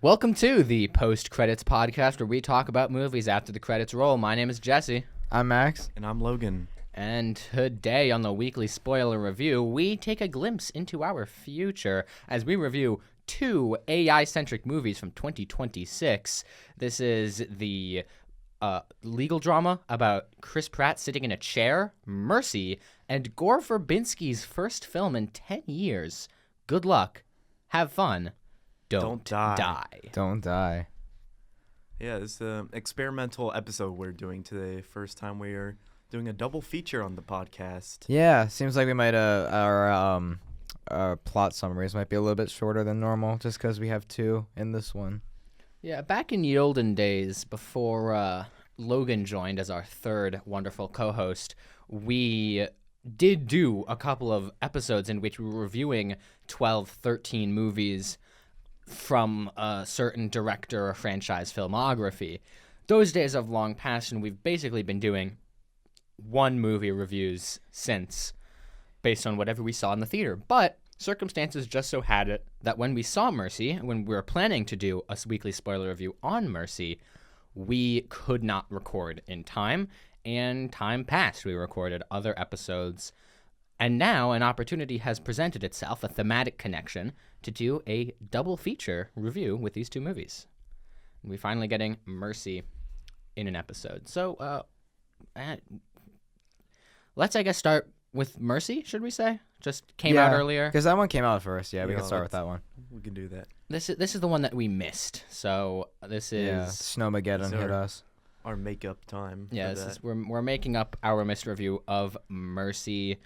Welcome to the Post Credits Podcast, where we talk about movies after the credits roll. My name is Jesse. I'm Max. And I'm Logan. And today on the weekly spoiler review, we take a glimpse into our future as we review two AI-centric movies from 2026. This is the legal drama about Chris Pratt sitting in a chair, Mercy, and Gore Verbinski's first film in 10 years. Good luck. Have fun. Don't die. Don't die. Yeah, this is an experimental episode we're doing today. First time we're doing a double feature on the podcast. Yeah, seems like we might our plot summaries might be a little bit shorter than normal just because we have two in this one. Yeah, back in the olden days, before Logan joined as our third wonderful co-host, we did do a couple of episodes in which we were reviewing 12, 13 movies from a certain director or franchise filmography. Those days have long passed, and we've basically been doing one movie reviews since, based on whatever we saw in the theater. But circumstances just so had it that when we saw Mercy, when we were planning to do a weekly spoiler review on Mercy, we could not record in time, and time passed. We recorded other episodes, and now an opportunity has presented itself, a thematic connection, to do a double feature review with these two movies. We're finally getting Mercy in an episode. So, let's, I guess, start with Mercy, should we say? Just came out earlier. Because that one came out first. Yeah, we can start with that one. We can do that. This is the one that we missed. So this is Snowmageddon hit us. Our makeup time. Yeah, we're making up our missed review of Mercy.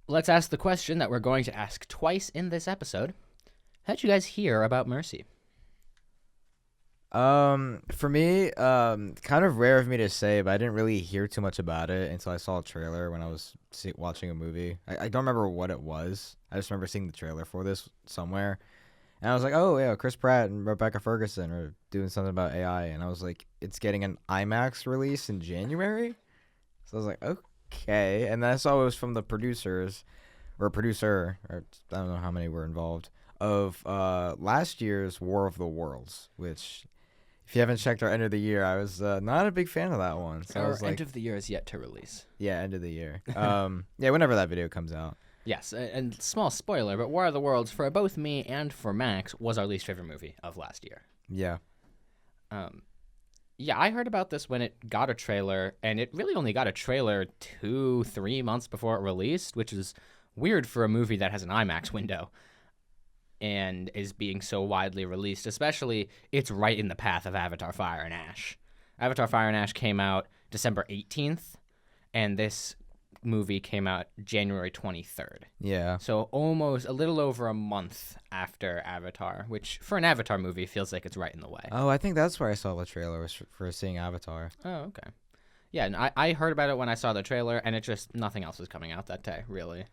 Let's ask the question that we're going to ask twice in this episode. How'd you guys hear about Mercy? For me, kind of rare of me to say, but I didn't really hear too much about it until I saw a trailer when I was watching a movie. I don't remember what it was. I just remember seeing the trailer for this somewhere. And I was like, oh, yeah, Chris Pratt and Rebecca Ferguson are doing something about AI. And I was like, it's getting an IMAX release in January? So I was like, okay. And then I saw it was from the producer, or I don't know how many were involved, of last year's War of the Worlds, which, if you haven't checked our end of the year, I was not a big fan of that one. So Our end of the year is yet to release. Yeah, end of the year. Yeah, whenever that video comes out. Yes, and small spoiler, but War of the Worlds, for both me and for Max, was our least favorite movie of last year. Yeah. Yeah, I heard about this when it got a trailer, and it really only got a trailer 2-3 months before it released, which is weird for a movie that has an IMAX window and is being so widely released, especially it's right in the path of Avatar Fire and Ash. Avatar Fire and Ash came out December 18th, and this movie came out January 23rd. Yeah. So almost a little over a month after Avatar, which for an Avatar movie feels like it's right in the way. Oh, I think that's where I saw the trailer, was for seeing Avatar. Oh, okay. Yeah, and I heard about it when I saw the trailer, and it just, nothing else was coming out that day, really.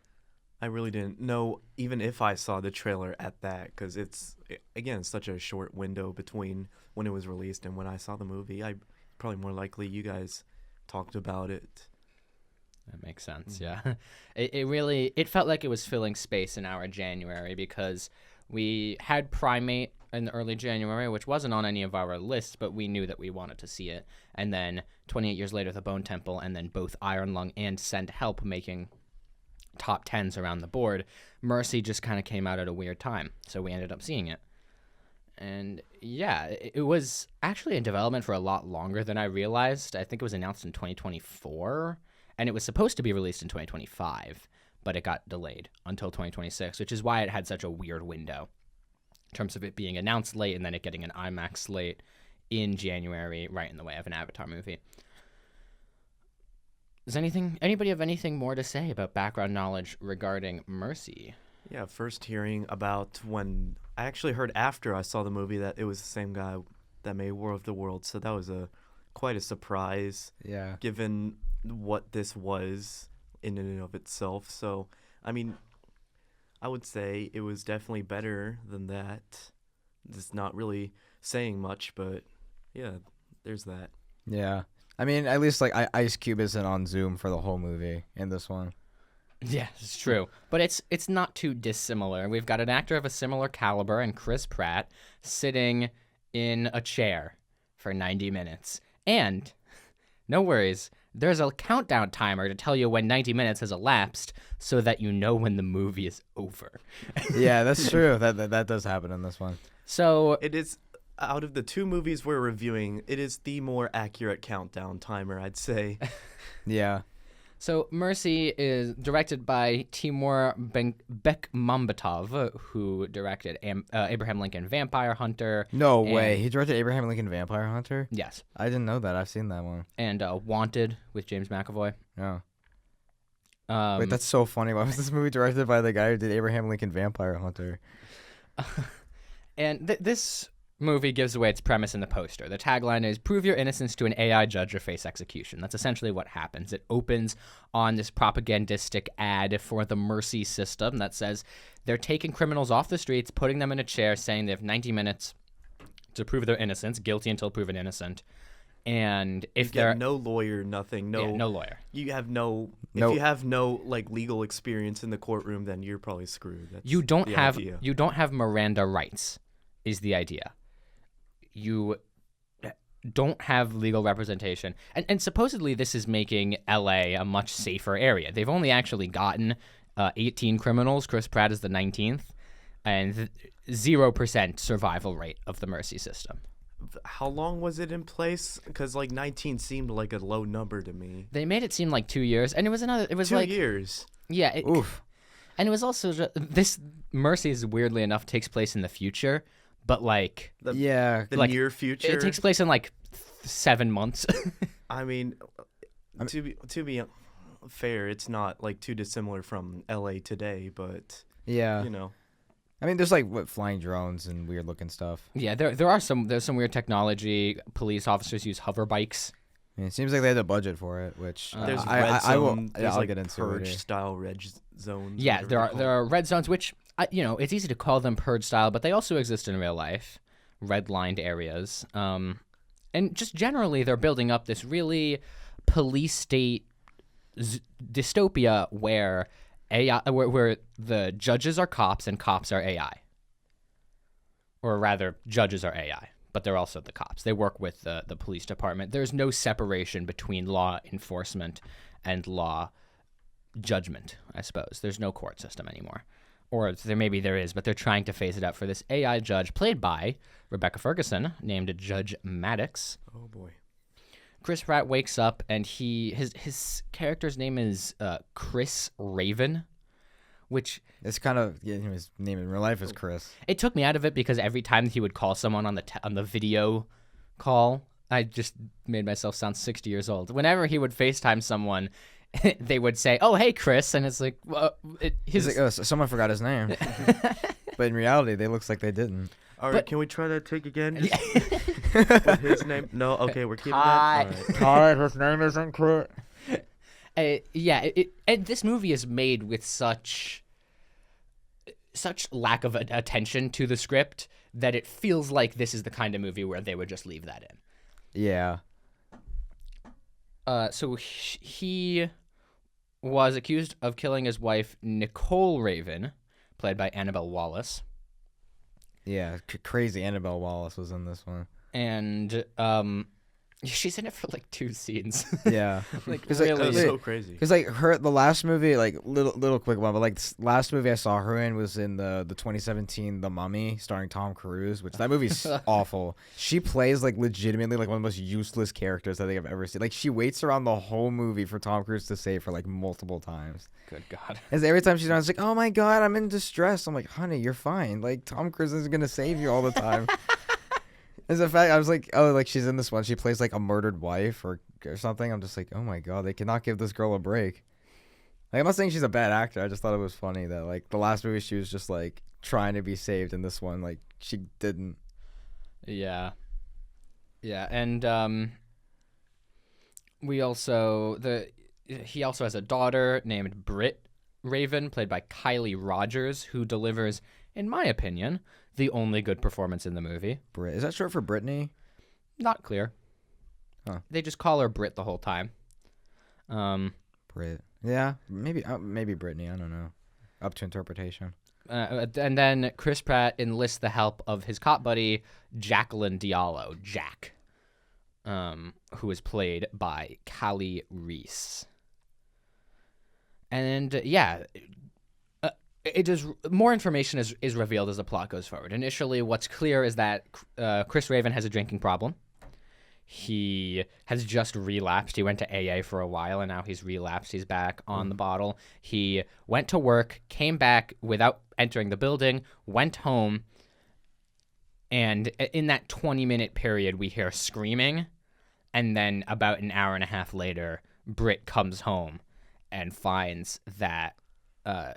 I really didn't know, even if I saw the trailer at that, because it's, again, such a short window between when it was released and when I saw the movie. I probably more likely you guys talked about it. That makes sense, yeah. It felt like it was filling space in our January, because we had Primate in early January, which wasn't on any of our lists, but we knew that we wanted to see it. And then 28 years later, The Bone Temple, and then both Iron Lung and Send Help making top 10s around the board. Mercy just kind of came out at a weird time, so we ended up seeing it. And yeah, it was actually in development for a lot longer than I realized. I think it was announced in 2024, and it was supposed to be released in 2025, but it got delayed until 2026, which is why it had such a weird window in terms of it being announced late and then it getting an IMAX slate in January, right in the way of an Avatar movie. Does anybody have anything more to say about background knowledge regarding Mercy? Yeah, first hearing about when I actually heard after I saw the movie that it was the same guy that made War of the Worlds, so that was quite a surprise. Yeah. Given what this was in and of itself. So, I mean, I would say it was definitely better than that. It's not really saying much, but yeah, there's that. Yeah. I mean, at least like Ice Cube isn't on Zoom for the whole movie in this one. Yeah, it's true. But it's not too dissimilar. We've got an actor of a similar caliber and Chris Pratt sitting in a chair for 90 minutes. And no worries, there's a countdown timer to tell you when 90 minutes has elapsed so that you know when the movie is over. Yeah, that's true. That does happen in this one. So It is, out of the two movies we're reviewing, it is the more accurate countdown timer, I'd say. Yeah. So Mercy is directed by Timur Bekmambetov, who directed Abraham Lincoln Vampire Hunter. No and- way. He directed Abraham Lincoln Vampire Hunter? Yes. I didn't know that. I've seen that one. And Wanted with James McAvoy. Yeah. Um, Wait, that's so funny. Why was this movie directed by the guy who did Abraham Lincoln Vampire Hunter? And this movie gives away its premise in the poster. The tagline is "Prove your innocence to an AI judge or face execution." That's essentially what happens. It opens on this propagandistic ad for the Mercy system that says they're taking criminals off the streets, putting them in a chair, saying they have 90 minutes to prove their innocence, guilty until proven innocent. And if You they're get no lawyer, nothing, no, no lawyer. You have no. No- If you have no like legal experience in the courtroom, then you're probably screwed. That's You don't the have idea. you don't have Miranda rights, is the idea. You don't have legal representation, and supposedly this is making LA a much safer area. They've only actually gotten 18 criminals. Chris Pratt is the 19th, and 0% survival rate of the Mercy system. How long was it in place? Because like 19 seemed like a low number to me. They made it seem like 2 years, and it was another. It was 2 like years. yeah, Oof. and it was also this Mercy is weirdly enough takes place in the future, but like Yeah. The like, near future. it takes place in like 7 months. I mean, to be fair, it's not like too dissimilar from LA today, but Yeah. you know, I mean, there's like flying drones and weird looking stuff. Yeah, there's some weird technology. Police officers use hover bikes. I mean, it seems like they had the budget for it, which there's I, red I, zone. I will. There's Yeah, I'll like get into purge it. Here. style red zones. Yeah, whatever there they're are there are red zones, which it's easy to call them purge style, but they also exist in real life, red lined areas. And just generally, they're building up this really police state dystopia where AI, where the judges are cops and cops are AI, or rather, judges are AI. But they're also the cops. They work with the police department. There's no separation between law enforcement and law judgment, I suppose. There's no court system anymore. Or maybe there is, but they're trying to phase it out for this AI judge played by Rebecca Ferguson, named Judge Maddox. Oh boy. Chris Pratt wakes up and his character's name is Chris Raven, which It's kind of his name in real life is Chris. it took me out of it because every time he would call someone on the video call, I just made myself sound 60 years old. Whenever he would FaceTime someone, they would say, "Oh, hey, Chris," and it's like, well, He's like, oh, someone forgot his name. But in reality, they looks like they didn't. All right, But- can we try that take again? With his name? No. Okay, we're keeping that. All right. Todd, his name isn't Chris. And this movie is made with such lack of attention to the script that it feels like this is the kind of movie where they would just leave that in. Yeah. So he was accused of killing his wife, Nicole Raven, played by Annabelle Wallace. Yeah. Crazy Annabelle Wallace was in this one. And she's in it for like 2 scenes. Yeah. Like, 'Cause, like, really. That's wait, so crazy. Because like the last movie, like little quick one, but like last movie I saw her in was in the 2017 The Mummy, starring Tom Cruise, which that movie's awful. She plays like legitimately like one of the most useless characters I think I've ever seen. Like she waits around the whole movie for Tom Cruise to save her like multiple times. Good God. And every time she's on, it's like, oh my god, I'm in distress. I'm like, honey, you're fine. Like Tom Cruise isn't gonna save you all the time. As a fact, I was like, oh, like she's in this one. She plays like a murdered wife or something. I'm just like, oh my god, they cannot give this girl a break. Like, I'm not saying she's a bad actor. I just thought it was funny that like the last movie she was just like trying to be saved, in this one like she didn't. Yeah. Yeah, and he also has a daughter named Britt Raven, played by Kylie Rogers, who delivers, in my opinion, the only good performance in the movie. Brit, is that short for Brittany? Not clear. Huh. They just call her Britt the whole time. Brit. Yeah, maybe Brittany. I don't know. Up to interpretation. And then Chris Pratt enlists the help of his cop buddy, Jacqueline Diallo, Jack, who is played by Callie Reese. And it is more information is revealed as the plot goes forward. Initially, what's clear is that Chris Raven has a drinking problem. He has just relapsed. He went to AA for a while, and now he's relapsed. He's back on the bottle. He went to work, came back without entering the building, went home, and in that 20-minute period, we hear screaming, and then about an hour and a half later, Britt comes home and finds that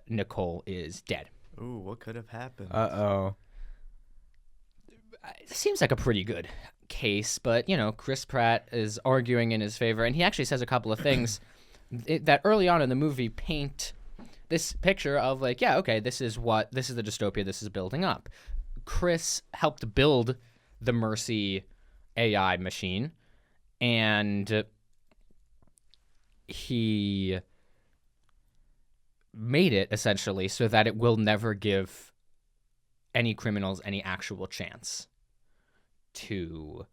Nicole is dead. Ooh, what could have happened? Uh-oh. It seems like a pretty good case, but, Chris Pratt is arguing in his favor, and he actually says a couple of things that early on in the movie paint this picture of like, yeah, okay, this is the dystopia this is building up. Chris helped build the Mercy AI machine, and he made it essentially so that it will never give any criminals any actual chance to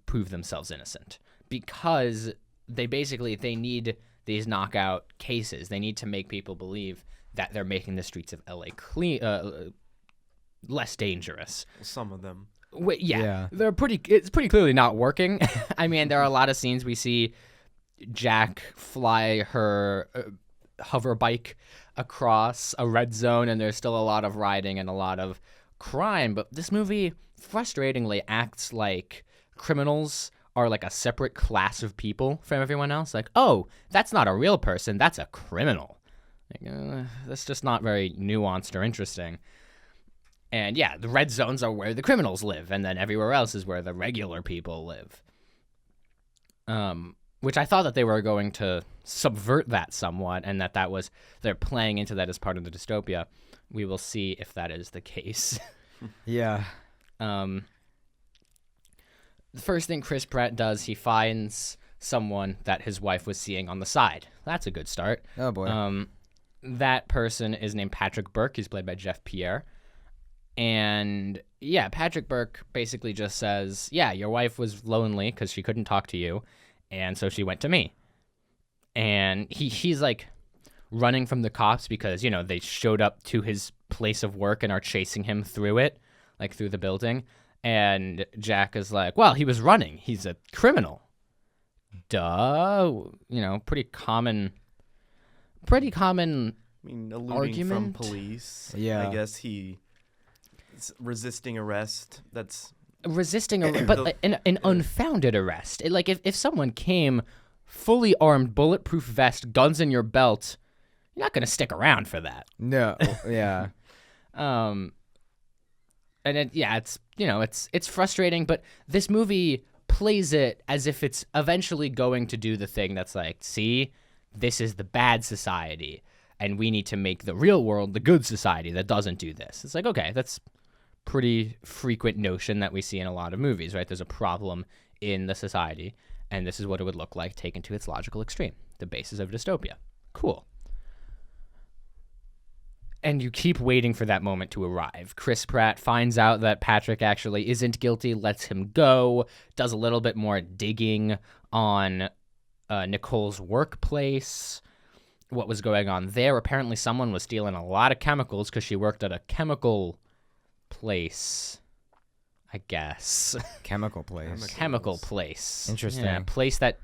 prove themselves innocent, because they need these knockout cases. They need to make people believe that they're making the streets of LA less dangerous. Some of them. Yeah. It's pretty clearly not working. I mean, there are a lot of scenes we see Jack fly her hover bike across a red zone, and there's still a lot of riding and a lot of crime, but this movie frustratingly acts like criminals are like a separate class of people from everyone else. Like, oh, that's not a real person, that's a criminal. Like, that's just not very nuanced or interesting. And yeah, the red zones are where the criminals live, and then everywhere else is where the regular people live. Which I thought that they were going to subvert that somewhat, and they're playing into that as part of the dystopia. We will see if that is the case. Yeah. The first thing Chris Pratt does, he finds someone that his wife was seeing on the side. That's a good start. Oh, boy. That person is named Patrick Burke. He's played by Jeff Pierre. And yeah, Patrick Burke basically just says, yeah, your wife was lonely because she couldn't talk to you, and so she went to me. And he's like running from the cops because, they showed up to his place of work and are chasing him through it, like through the building. And Jack is like, well, he was running. He's a criminal. Duh. Pretty common I mean, alluding argument? from police. Yeah. I guess he resisting arrest. That's resisting but an unfounded arrest. Like if someone came fully armed, bulletproof vest, guns in your belt, you're not gonna stick around for that. No. Yeah. And it's frustrating, but this movie plays it as if it's eventually going to do the thing that's like, see, this is the bad society, and we need to make the real world the good society that doesn't do this. It's like, okay, that's pretty frequent notion that we see in a lot of movies, right? There's a problem in the society, and this is what it would look like taken to its logical extreme. The basis of dystopia. Cool. And you keep waiting for that moment to arrive. Chris Pratt finds out that Patrick actually isn't guilty, lets him go, does a little bit more digging on Nicole's workplace, what was going on there. Apparently someone was stealing a lot of chemicals because she worked at a chemical place, I guess. Chemical place. Chemical place. Interesting. Yeah, place that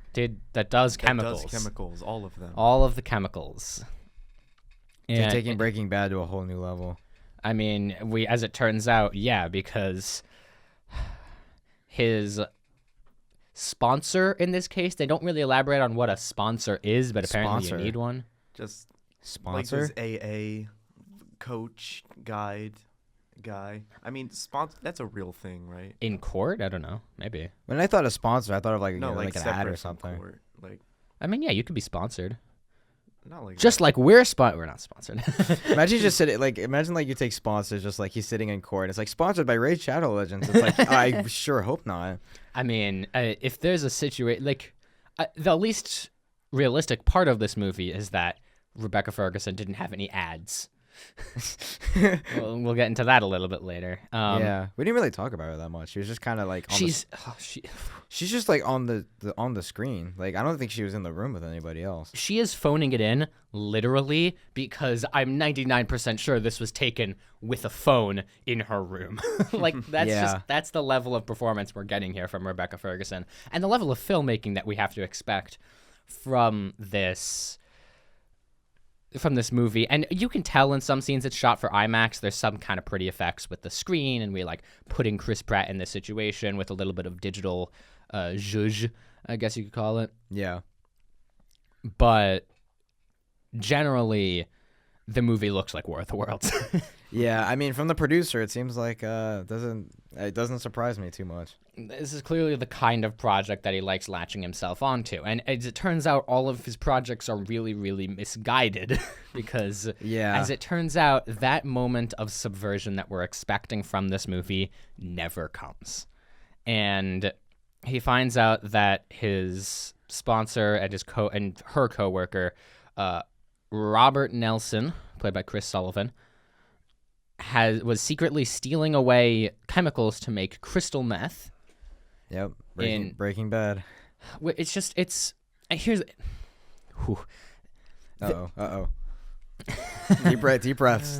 does chemicals. That does chemicals, all of them. All of the chemicals. They're taking Breaking Bad to a whole new level. I mean, as it turns out, yeah, because his sponsor in this case, they don't really elaborate on what a sponsor is, but apparently you need one. Just Sponsor? like his AA coach guy. I mean, that's a real thing, right? In court? I don't know. Maybe. When I thought of sponsor, I thought of like No, like an ad separate or from something. court. Like, I mean, yeah, you could be sponsored. not like Just that. like we're not sponsored. Imagine just sitting imagine you take sponsors just like he's sitting in court. It's like sponsored by Raid Shadow Legends. It's like I sure hope not. I mean, if there's a situation like the least realistic part of this movie is that Rebecca Ferguson didn't have any ads. We'll get into that a little bit later. Yeah, we didn't really talk about her that much. She was just kind of like she's just like on the screen. Like I don't think she was in the room with anybody else. She is phoning it in literally because I'm 99% sure this was taken with a phone in her room. Like that's the level of performance we're getting here from Rebecca Ferguson and the level of filmmaking that we have to expect from this movie. And you can tell in some scenes it's shot for IMAX. There's some kind of pretty effects with the screen, and we like putting Chris Pratt in this situation with a little bit of digital zhuzh, I guess you could call it. Yeah. But generally, the movie looks like War of the Worlds. Yeah, I mean, from the producer, it seems like it doesn't surprise me too much. This is clearly the kind of project that he likes latching himself onto. And as it turns out, all of his projects are really, really misguided because, as it turns out, that moment of subversion that we're expecting from this movie never comes. And he finds out that his sponsor and her coworker, Robert Nelson, played by Chris Sullivan, was secretly stealing away chemicals to make crystal meth. Yep, Breaking Bad. Here's. Uh-oh. Deep breaths.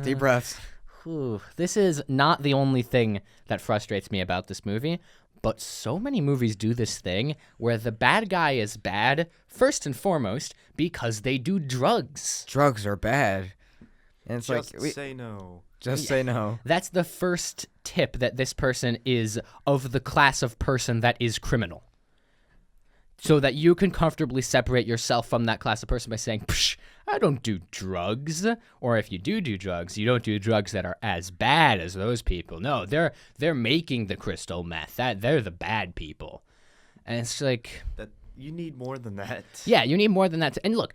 This is not the only thing that frustrates me about this movie, but so many movies do this thing where the bad guy is bad, first and foremost, because they do drugs. Drugs are bad. And it's Just say no. Just say no. That's the first tip that this person is of the class of person that is criminal. So that you can comfortably separate yourself from that class of person by saying, Psh, I don't do drugs. Or if you do drugs, you don't do drugs that are as bad as those people. No, they're making the crystal meth. They're the bad people. And it's like... that you need more than that. Yeah, you need more than that. And look,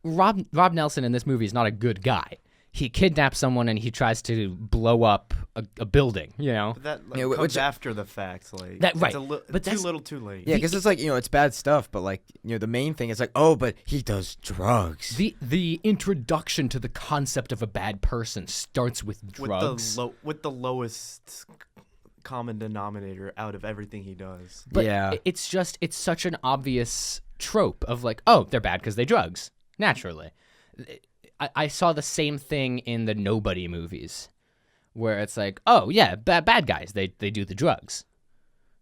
Rob Nelson in this movie is not a good guy. He kidnaps someone and he tries to blow up a building, you know? But that comes after the fact. Like, that, right. But too little, too late. Yeah, because it's like, it's bad stuff, but like, the main thing is like, oh, but he does drugs. The introduction to the concept of a bad person starts with drugs. With the lowest common denominator out of everything he does. But it's such an obvious trope of like, oh, they're bad because they drugs, naturally. I saw the same thing in the Nobody movies, where it's like, oh yeah, bad guys. They do the drugs.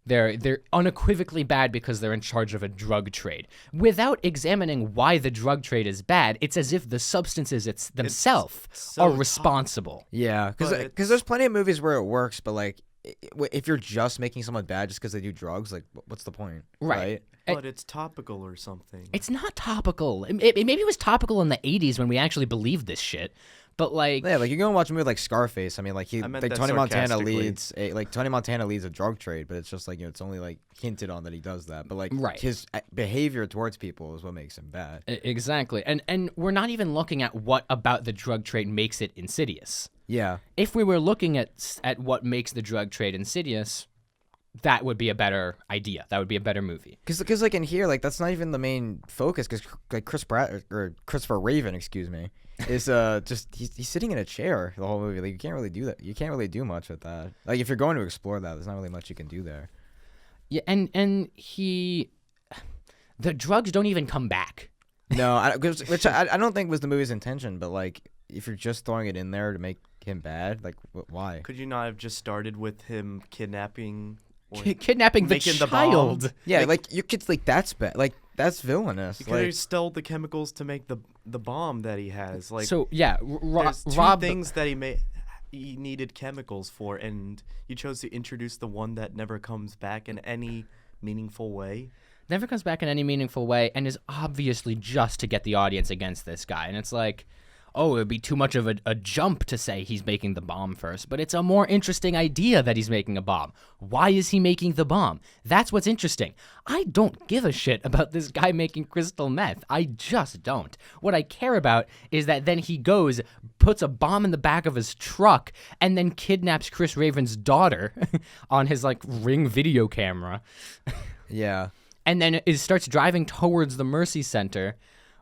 They're unequivocally bad because they're in charge of a drug trade. Without examining why the drug trade is bad, it's as if the substances themselves are responsible. Yeah, because there's plenty of movies where it works, but like, if you're just making someone bad just because they do drugs, like, what's the point? Right? But it's topical or something. It's not topical. Maybe it was topical in the 80s when we actually believed this shit. But like, yeah, like you go and watch a movie like Scarface. I mean, like Tony Montana leads a drug trade, but it's just like it's only like hinted on that he does that. But like his behavior towards people is what makes him bad. Exactly, and we're not even looking at what about the drug trade makes it insidious. Yeah. If we were looking at what makes the drug trade insidious, that would be a better idea. That would be a better movie. Because like in here, like that's not even the main focus. Because like Chris Pratt or Christopher Raven, excuse me, is just he's sitting in a chair the whole movie. Like you can't really do that. You can't really do much with that. Like if you're going to explore that, there's not really much you can do there. Yeah, and the drugs don't even come back. No, which I don't think was the movie's intention. But like if you're just throwing it in there to make him bad, like why? Could you not have just started with him kidnapping? Kidnapping the child. Yeah, like your kid's like that's bad. Like that's villainous. You could have stole the chemicals to make the bomb that he has. Like so, yeah. There's two things that he needed chemicals for, and you chose to introduce the one that never comes back in any meaningful way. Never comes back in any meaningful way, and is obviously just to get the audience against this guy. And it's like, oh, it would be too much of a jump to say he's making the bomb first, but it's a more interesting idea that he's making a bomb. Why is he making the bomb? That's what's interesting. I don't give a shit about this guy making crystal meth. I just don't. What I care about is that then he goes, puts a bomb in the back of his truck, and then kidnaps Chris Raven's daughter on his, like, Ring video camera. Yeah. and then starts driving towards the Mercy Center,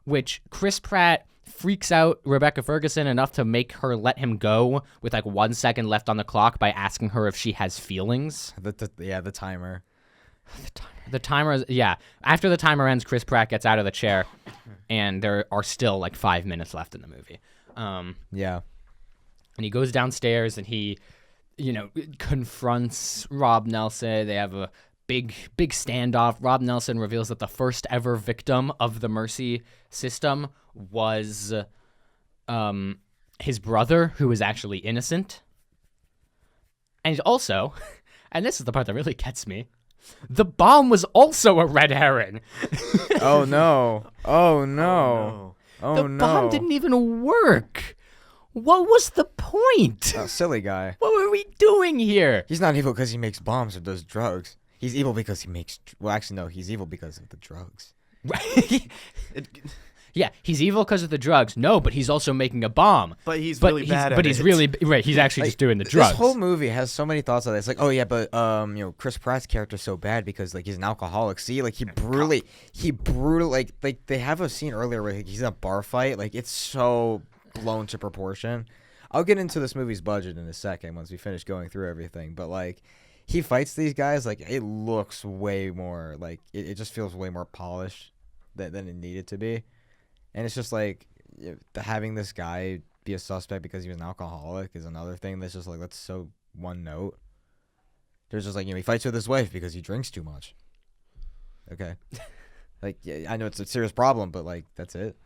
which Chris Pratt freaks out Rebecca Ferguson enough to make her let him go with like 1 second left on the clock by asking her if she has feelings. The timer. The timer is, yeah. After the timer ends, Chris Pratt gets out of the chair, and there are still like 5 minutes left in the movie. Yeah. And he goes downstairs and he, confronts Rob Nelson. They have a big standoff. Rob Nelson reveals that the first ever victim of the Mercy system was his brother, who was actually innocent. And also, and this is the part that really gets me, the bomb was also a red herring. Oh no. Oh no. Oh The no. bomb didn't even work. What was the point? Oh, silly guy. What were we doing here? He's not evil because he makes bombs or does drugs. He's evil because he makes. Well, actually, no. He's evil because of the drugs. Yeah, he's evil because of the drugs. No, but he's also making a bomb. But he's really bad at But it. he's really right. He's actually just doing the drugs. This whole movie has so many thoughts on it. It's like, oh yeah, but Chris Pratt's character's so bad because like he's an alcoholic. See, like he brutally like they have a scene earlier where he's in a bar fight. Like it's so blown to proportion. I'll get into this movie's budget in a second once we finish going through everything. But like he fights these guys, like it looks way more like it just feels way more polished than it needed to be. And it's just like having this guy be a suspect because he was an alcoholic is another thing that's just like that's so one note. There's just like he fights with his wife because he drinks too much. Okay, like yeah, I know it's a serious problem, but like that's it.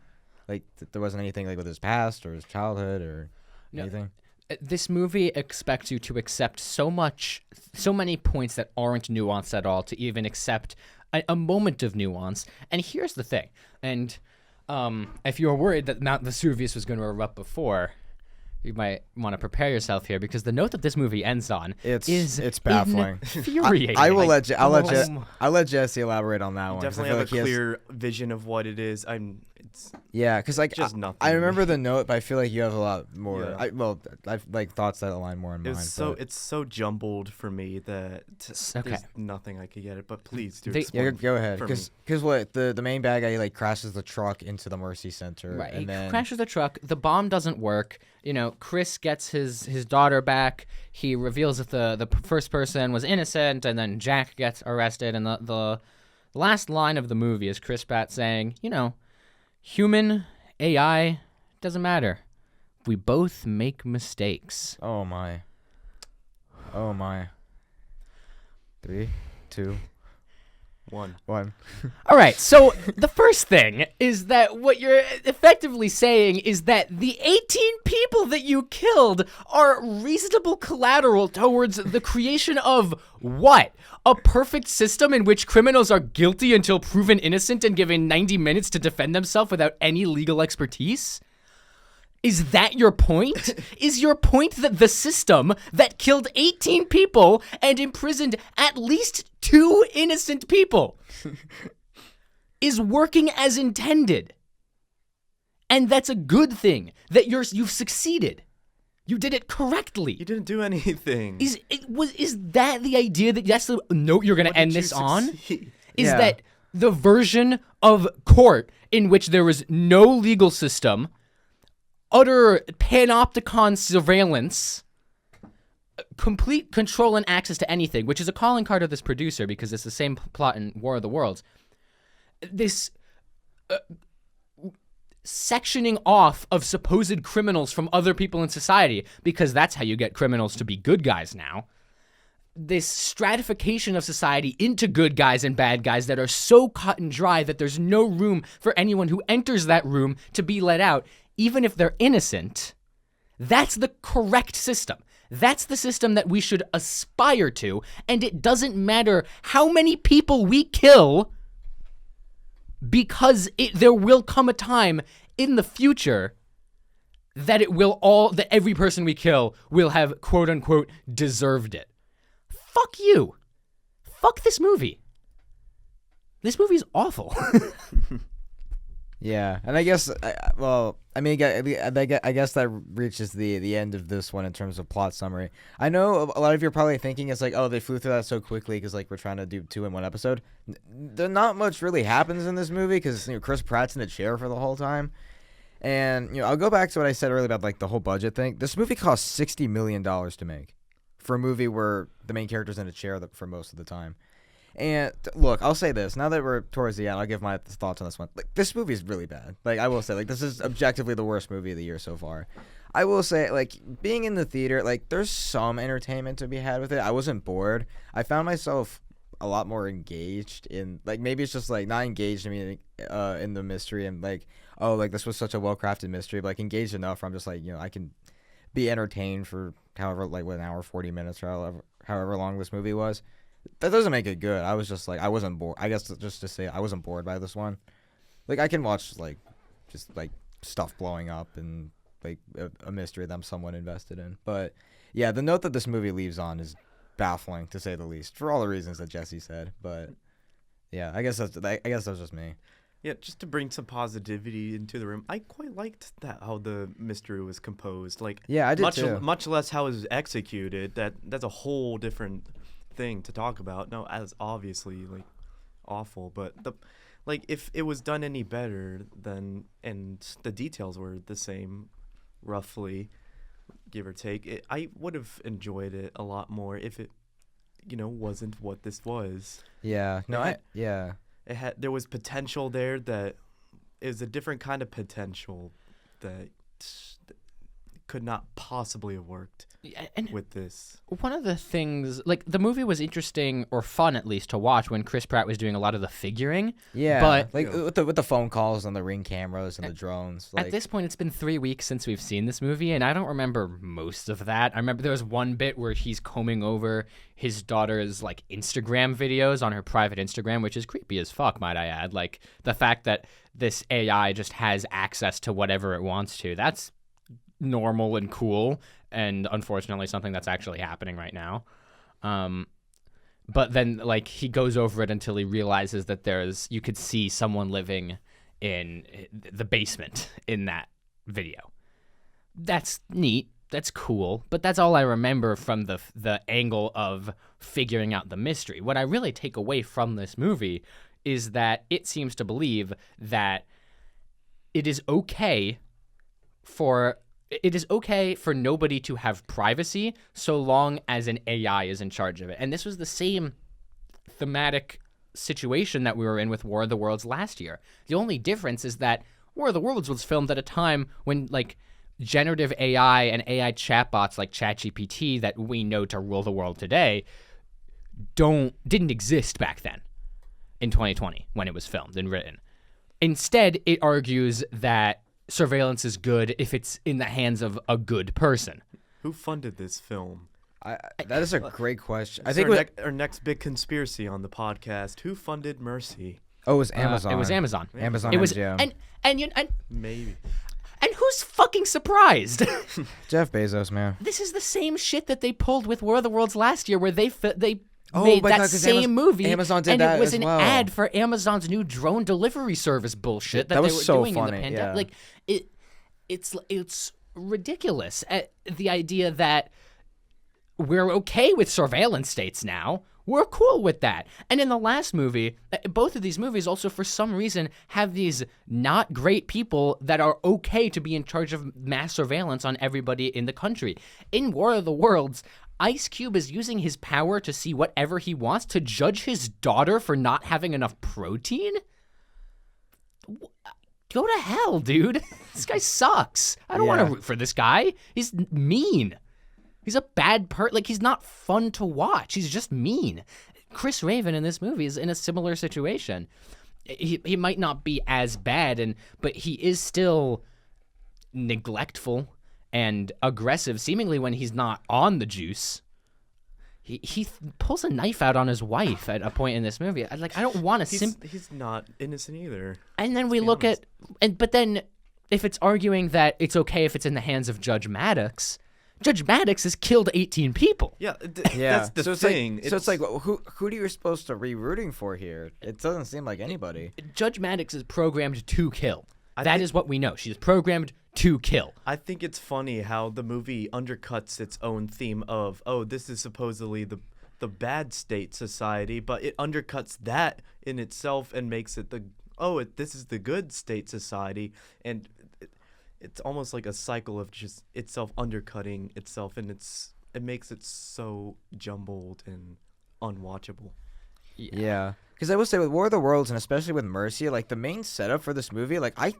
Like there wasn't anything like with his past or his childhood or anything. This movie expects you to accept so many points that aren't nuanced at all to even accept a moment of nuance. And here's the thing. And if you were worried that Mount Vesuvius was going to erupt before, you might want to prepare yourself here because the note that this movie ends on it's baffling. Infuriating. I'll let Jesse elaborate on that one. Definitely have a clear vision of what it is. Yeah, because like just nothing. I remember the note, but I feel like you have a lot more. Yeah. I've like thoughts that align more in mine. It's so jumbled for me that there's nothing I could get it. But please do. Yeah, go ahead. Because what the main bad guy like crashes the truck into the Mercy Center, Right, and then crashes the truck. The bomb doesn't work. Chris gets his daughter back. He reveals that the first person was innocent, and then Jack gets arrested. And the last line of the movie is Chris Pratt saying, human AI doesn't matter. We both make mistakes. Oh my. 3, 2, 1. All right, so the first thing is that what you're effectively saying is that the 18 people that you killed are reasonable collateral towards the creation of what? A perfect system in which criminals are guilty until proven innocent and given 90 minutes to defend themselves without any legal expertise? Is that your point? Is your point that the system that killed 18 people and imprisoned at least 2 innocent people is working as intended? And that's a good thing, that you've succeeded. You did it correctly. You didn't do anything. Is that the idea that that's the note you're going to end this on? Is that the version of court in which there was no legal system, utter panopticon surveillance, complete control and access to anything, which is a calling card of this producer because it's the same plot in War of the Worlds. This sectioning off of supposed criminals from other people in society, because that's how you get criminals to be good guys now. This stratification of society into good guys and bad guys that are so cut and dry that there's no room for anyone who enters that room to be let out, even if they're innocent. That's the correct system. That's the system that we should aspire to, and it doesn't matter how many people we kill, because there will come a time in the future that that every person we kill will have quote unquote deserved it. Fuck you. Fuck this movie. This movie's awful. Yeah, and I guess, I mean, I guess that reaches the end of this one in terms of plot summary. I know a lot of you are probably thinking it's like, oh, they flew through that so quickly because like we're trying to do 2 in 1 episode. Not much really happens in this movie because Chris Pratt's in a chair for the whole time. And I'll go back to what I said earlier about like the whole budget thing. This movie cost $60 million to make for a movie where the main character's in a chair for most of the time. And look, I'll say this. Now that we're towards the end, I'll give my thoughts on this one. Like, this movie is really bad. Like, I will say, like, this is objectively the worst movie of the year so far. I will say, like, being in the theater, like, there's some entertainment to be had with it. I wasn't bored. I found myself a lot more engaged in, like, maybe it's just, like, not engaged in the mystery and, like, oh, like, this was such a well-crafted mystery, but, like, engaged enough where I'm just, like, I can be entertained for however, like, what, an hour, 40 minutes or however long this movie was. That doesn't make it good. I was just like, I wasn't bored. I guess just to say, I wasn't bored by this one. Like, I can watch, like, just, like, stuff blowing up and, like, a mystery that I'm somewhat invested in. But, yeah, the note that this movie leaves on is baffling, to say the least, for all the reasons that Jesse said. But, yeah, I guess that's just me. Yeah, just to bring some positivity into the room, I quite liked that how the mystery was composed. Like, Yeah, I did too. much less how it was executed. That's a whole different thing to talk about. No, as obviously like awful, but if it was done any better, then and the details were the same, roughly, give or take, I would have enjoyed it a lot more if it, wasn't what this was. Yeah. No, There was potential there that is a different kind of potential that could not possibly have worked with this. One of the things, like, the movie was interesting, or fun at least, to watch when Chris Pratt was doing a lot of the figuring. Yeah, but like with the phone calls and the Ring cameras and the drones. Like, at this point, it's been 3 weeks since we've seen this movie, and I don't remember most of that. I remember there was one bit where he's combing over his daughter's, like, Instagram videos on her private Instagram, which is creepy as fuck, might I add. Like, the fact that this AI just has access to whatever it wants to, that's normal and cool, and unfortunately something that's actually happening right now. But then, like, he goes over it until he realizes that you could see someone living in the basement in that video. That's neat. That's cool. But that's all I remember from the angle of figuring out the mystery. What I really take away from this movie is that it seems to believe that it is okay for nobody to have privacy so long as an AI is in charge of it. And this was the same thematic situation that we were in with War of the Worlds last year. The only difference is that War of the Worlds was filmed at a time when, like, generative AI and AI chatbots like ChatGPT that we know to rule the world today didn't exist back then in 2020 when it was filmed and written. Instead, it argues that surveillance is good if it's in the hands of a good person. Who funded this film? That is a great question. I It's think our next big conspiracy on the podcast. Who funded Mercy? it was Amazon. It was Amazon. Amazon. It was MGM. and Maybe. and who's fucking surprised? Jeff Bezos, man. This is the same shit that they pulled with War of the Worlds last year, where they Oh made my that God, 'cause same movie, Amazon did and that it was as an well. ad for Amazon's new drone delivery service bullshit that That they was were so doing in funny, the pandemic. yeah. Like, it's ridiculous. The idea that we're okay with surveillance states now. We're cool with that. And in the last movie, both of these movies also, for some reason, have these not great people that are okay to be in charge of mass surveillance on everybody in the country. In War of the Worlds, Ice Cube is using his power to see whatever he wants to judge his daughter for not having enough protein? Go to hell, dude. This guy sucks. I don't want to root for this guy. He's mean. He's a bad like, he's not fun to watch. He's just mean. Chris Raven in this movie is in a similar situation. He might not be as bad, but he is still neglectful and aggressive, seemingly when he's not on the juice. He pulls a knife out on his wife at a point in this movie. I don't want to He's not innocent either. And then we look at but then if it's arguing that it's okay if it's in the hands of Judge Maddox has killed 18 people. Yeah, that's the thing. It's like who are you supposed to be rooting for here? It doesn't seem like anybody. Judge Maddox is programmed to kill. That is what we know. She's programmed to kill. I think it's funny how the movie undercuts its own theme of, oh, this is supposedly the bad state society, but it undercuts that in itself and makes it this is the good state society, and it's almost like a cycle of just itself undercutting itself, and it makes it so jumbled and unwatchable. Yeah. Because I will say with War of the Worlds, and especially with Mercy, like the main setup for this movie, like I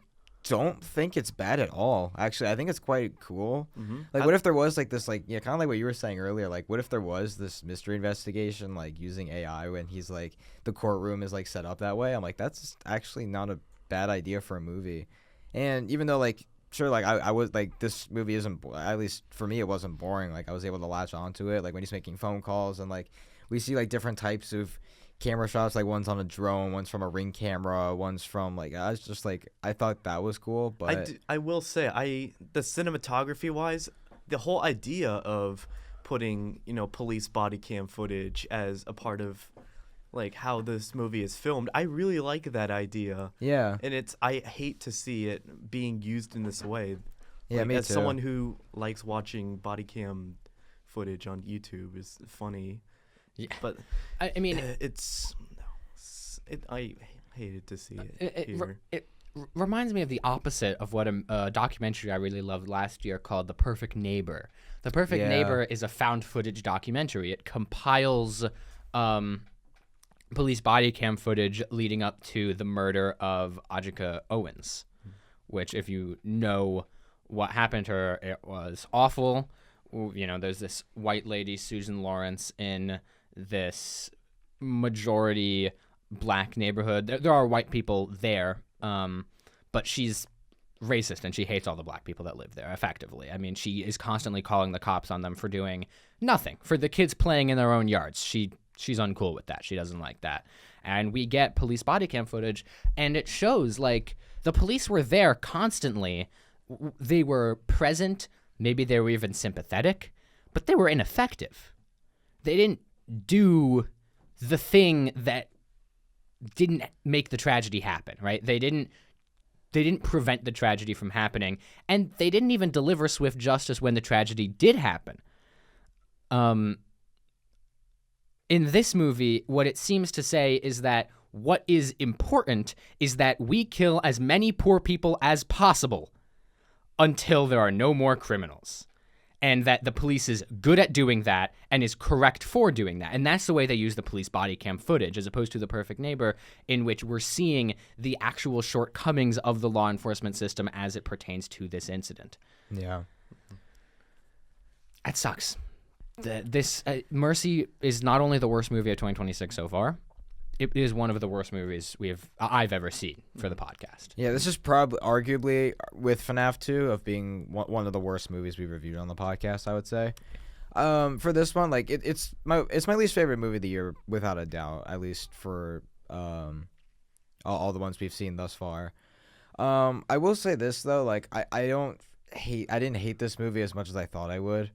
don't think it's bad at all. Actually, I think it's quite cool. Mm-hmm. Like, what if there was like this, like, kind of like what you were saying earlier. Like, what if there was this mystery investigation, like using AI when he's like the courtroom is like set up that way? I'm like, that's actually not a bad idea for a movie. And even though like sure, like I was like this movie isn't at least for me it wasn't boring. Like I was able to latch onto it. Like when he's making phone calls and like we see like different types of camera shots, like one's on a drone, one's from a Ring camera, one's from like I was just like I thought that was cool. But I will say the cinematography wise, the whole idea of putting police body cam footage as a part of like how this movie is filmed, I really like that idea. Yeah, and I hate to see it being used in this way. Yeah, like, me as too. someone who likes watching body cam footage on YouTube is funny. Yeah. But I mean, I hated to see it here. it reminds me of the opposite of what a documentary I really loved last year called The Perfect Neighbor. The Perfect Yeah. Neighbor is a found footage documentary. It compiles police body cam footage leading up to the murder of Ajika Owens, which, if you know what happened to her, it was awful. There's this white lady, Susan Lawrence, in this majority black neighborhood. There are white people there, but she's racist and she hates all the black people that live there, effectively. I mean, she is constantly calling the cops on them for doing nothing, for the kids playing in their own yards. She's uncool with that. She doesn't like that. And we get police body cam footage, and it shows, like, the police were there constantly. They were present. Maybe they were even sympathetic, but they were ineffective. They didn't do the thing that didn't make the tragedy happen, right? They didn't prevent the tragedy from happening, and they didn't even deliver swift justice when the tragedy did happen. In this movie, what it seems to say is that what is important is that we kill as many poor people as possible until there are no more criminals. And that the police is good at doing that and is correct for doing that. And that's the way they use the police body cam footage, as opposed to The Perfect Neighbor, in which we're seeing the actual shortcomings of the law enforcement system as it pertains to this incident. Yeah. That sucks. Mercy is not only the worst movie of 2026 so far, it is one of the worst movies I've ever seen for the podcast. Yeah, this is probably arguably with FNAF 2 of being one of the worst movies we've reviewed on the podcast, I would say. For this one, like it's my least favorite movie of the year without a doubt, at least for all the ones we've seen thus far. I will say this though, like I didn't hate this movie as much as I thought I would.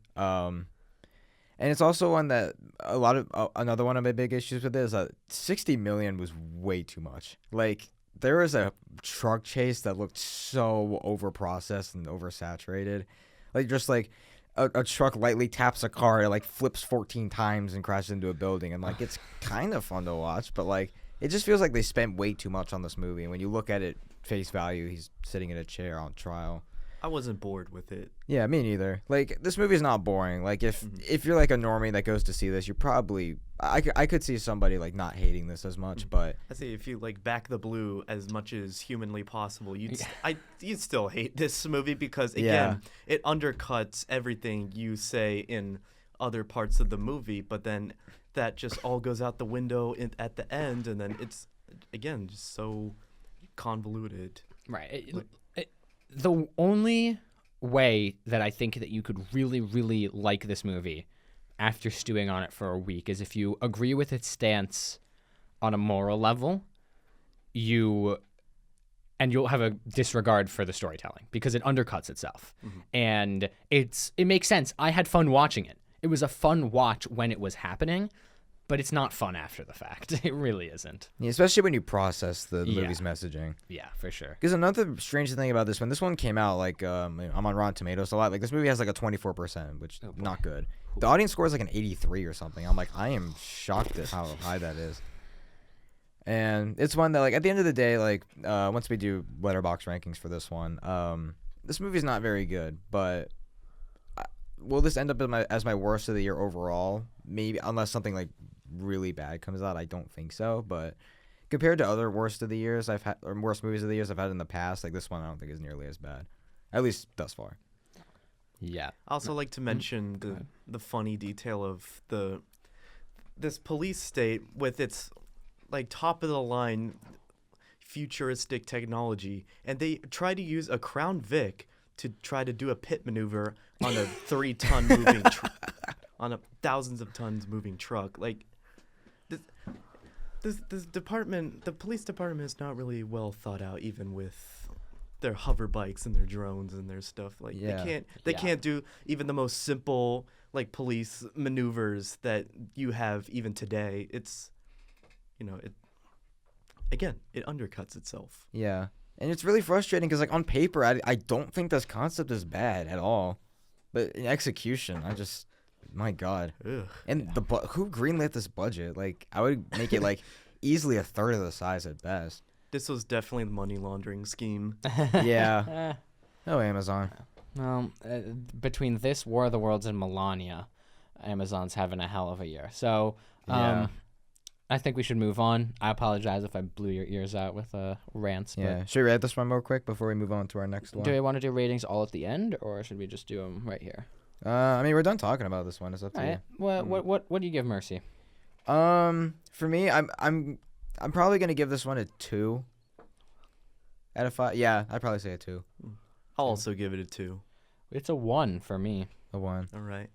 And it's also one that another one of my big issues with it is that 60 million was way too much. Like, there was a truck chase that looked so overprocessed and oversaturated. Like, just like a truck lightly taps a car, it like flips 14 times and crashes into a building. And like, it's kind of fun to watch, but like, it just feels like they spent way too much on this movie. And when you look at it face value, he's sitting in a chair on trial. I wasn't bored with it. Yeah, me neither. Like, this movie's not boring. Like, if you're like a normie that goes to see this, you're probably I could see somebody like not hating this as much, but I say if you like back the blue as much as humanly possible, you'd still hate this movie because again, it undercuts everything you say in other parts of the movie, but then that just all goes out the window at the end, and then it's again just so convoluted. Right. The only way that I think that you could really, really like this movie after stewing on it for a week is if you agree with its stance on a moral level, you'll have a disregard for the storytelling because it undercuts itself. Mm-hmm. And it makes sense. I had fun watching it. It was a fun watch when it was happening, but it's not fun after the fact. It really isn't. Yeah, especially when you process the Yeah. movie's messaging. Yeah, for sure. Because another strange thing about this one came out like I'm on Rotten Tomatoes a lot. Like this movie has like a 24%, which Oh, boy. not good. The audience score is like an 83 or something. I'm like, I am shocked at how high that is. And it's one that like at the end of the day, like once we do letterbox rankings for this one, this movie's not very good. But will this end up as my worst of the year overall? Maybe, unless something like really bad comes out. I don't think so. But compared to other worst of the years I've had, or worst movies of the years I've had in the past, like this one I don't think is nearly as bad, at least thus far. Yeah. I also like to mention the funny detail of this police state with its like top of the line futuristic technology, and they try to use a Crown Vic to try to do a pit maneuver on a 3-ton moving on a thousands of tons moving truck. Like this department, the police department, is not really well thought out, even with their hover bikes and their drones and their stuff. Like Yeah. they can't do even the most simple like police maneuvers that you have even today. It's it undercuts itself. Yeah. And it's really frustrating because, like, on paper, I don't think this concept is bad at all. But in execution, my God. Ugh. And who greenlit this budget? Like, I would make it, like, easily a third of the size at best. This was definitely the money laundering scheme. Yeah. Oh, Amazon. Well, between this, War of the Worlds, and Melania, Amazon's having a hell of a year. So, Yeah. I think we should move on. I apologize if I blew your ears out with rants. Yeah. Should we read this one real quick before we move on to our next But one? do we want to do ratings all at the end, or should we just do them right here? I mean, we're done talking about this one. It's up to All right. What do you give Mercy? you. For me, I'm probably gonna give this one a 2 out of 5. Yeah, I'd probably say a 2. I'll also give it a 2. It's a 1 for me. A 1. All right.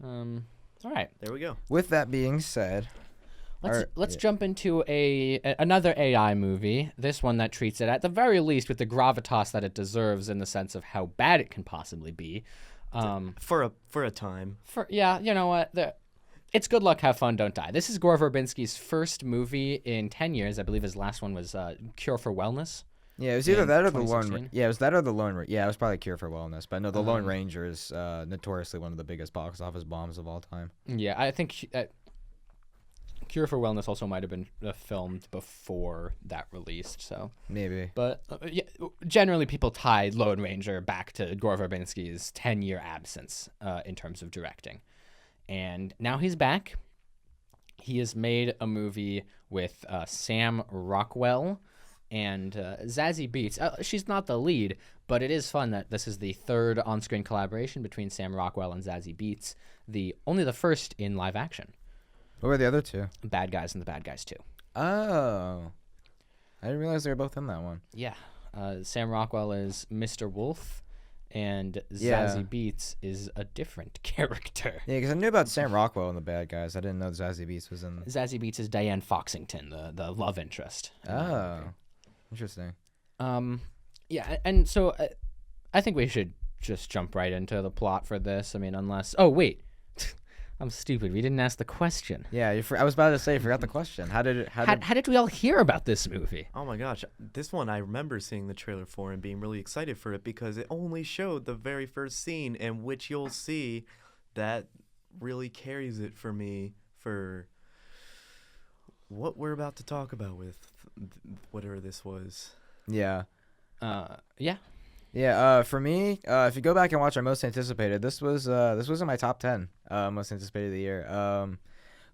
All right. There we go. With that being said, Let's jump into another AI movie. This one that treats it at the very least with the gravitas that it deserves in the sense of how bad it can possibly be. For a time. You know what? It's Good Luck, Have Fun, Don't Die. This is Gore Verbinski's first movie in 10 years. I believe his last one was Cure for Wellness. yeah, it was either in that or the 2016. Yeah, it was that or the Lone. Yeah, it was probably Cure for Wellness, but no, the Lone Ranger is notoriously one of the biggest box office bombs of all time. Yeah, I think Cure for Wellness also might have been filmed before that released. So Maybe. But generally, people tie Lone Ranger back to Gore Verbinski's 10-year absence in terms of directing. And now he's back. He has made a movie with Sam Rockwell and Zazie Beetz. She's not the lead, but it is fun that this is the third on-screen collaboration between Sam Rockwell and Zazie Beetz, only the first in live action. What were the other two? Bad Guys and the Bad Guys 2. Oh. I didn't realize they were both in that one. Yeah. Sam Rockwell is Mr. Wolf, and Yeah. Zazie Beetz is a different character. Yeah, because I knew about Sam Rockwell and the Bad Guys. I didn't know Zazie Beetz was in. Zazie Beetz is Diane Foxington, the love interest. Oh. Interesting. Yeah, and so I think we should just jump right into the plot for this. I mean, unless... Oh, wait. I'm stupid. We didn't ask the question. Yeah, I was about to say, I forgot the question. How did we all hear about this movie? Oh my gosh, this one I remember seeing the trailer for and being really excited for it because it only showed the very first scene, in which you'll see that really carries it for me for what we're about to talk about with whatever this was. Yeah. Yeah. Yeah, for me, if you go back and watch our most anticipated, this was in my top 10 most anticipated of the year.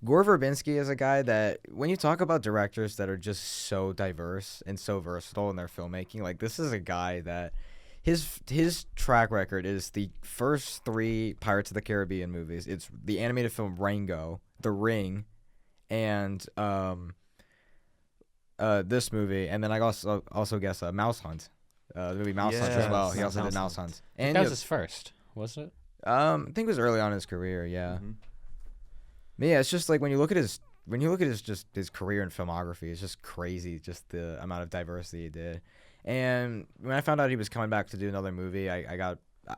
Gore Verbinski is a guy that when you talk about directors that are just so diverse and so versatile in their filmmaking, like this is a guy that his track record is the first 3 Pirates of the Caribbean movies. It's the animated film Rango, The Ring, and this movie, and then I also guess Mouse Hunt. The movie Mouse Hunt as well. He also did Mouse Hunt. And That was his first, was it? I think it was early on in his career, yeah. Mhm. But yeah, it's just like when you look at his his career and filmography, it's just crazy, just the amount of diversity he did. And when I found out he was coming back to do another movie, I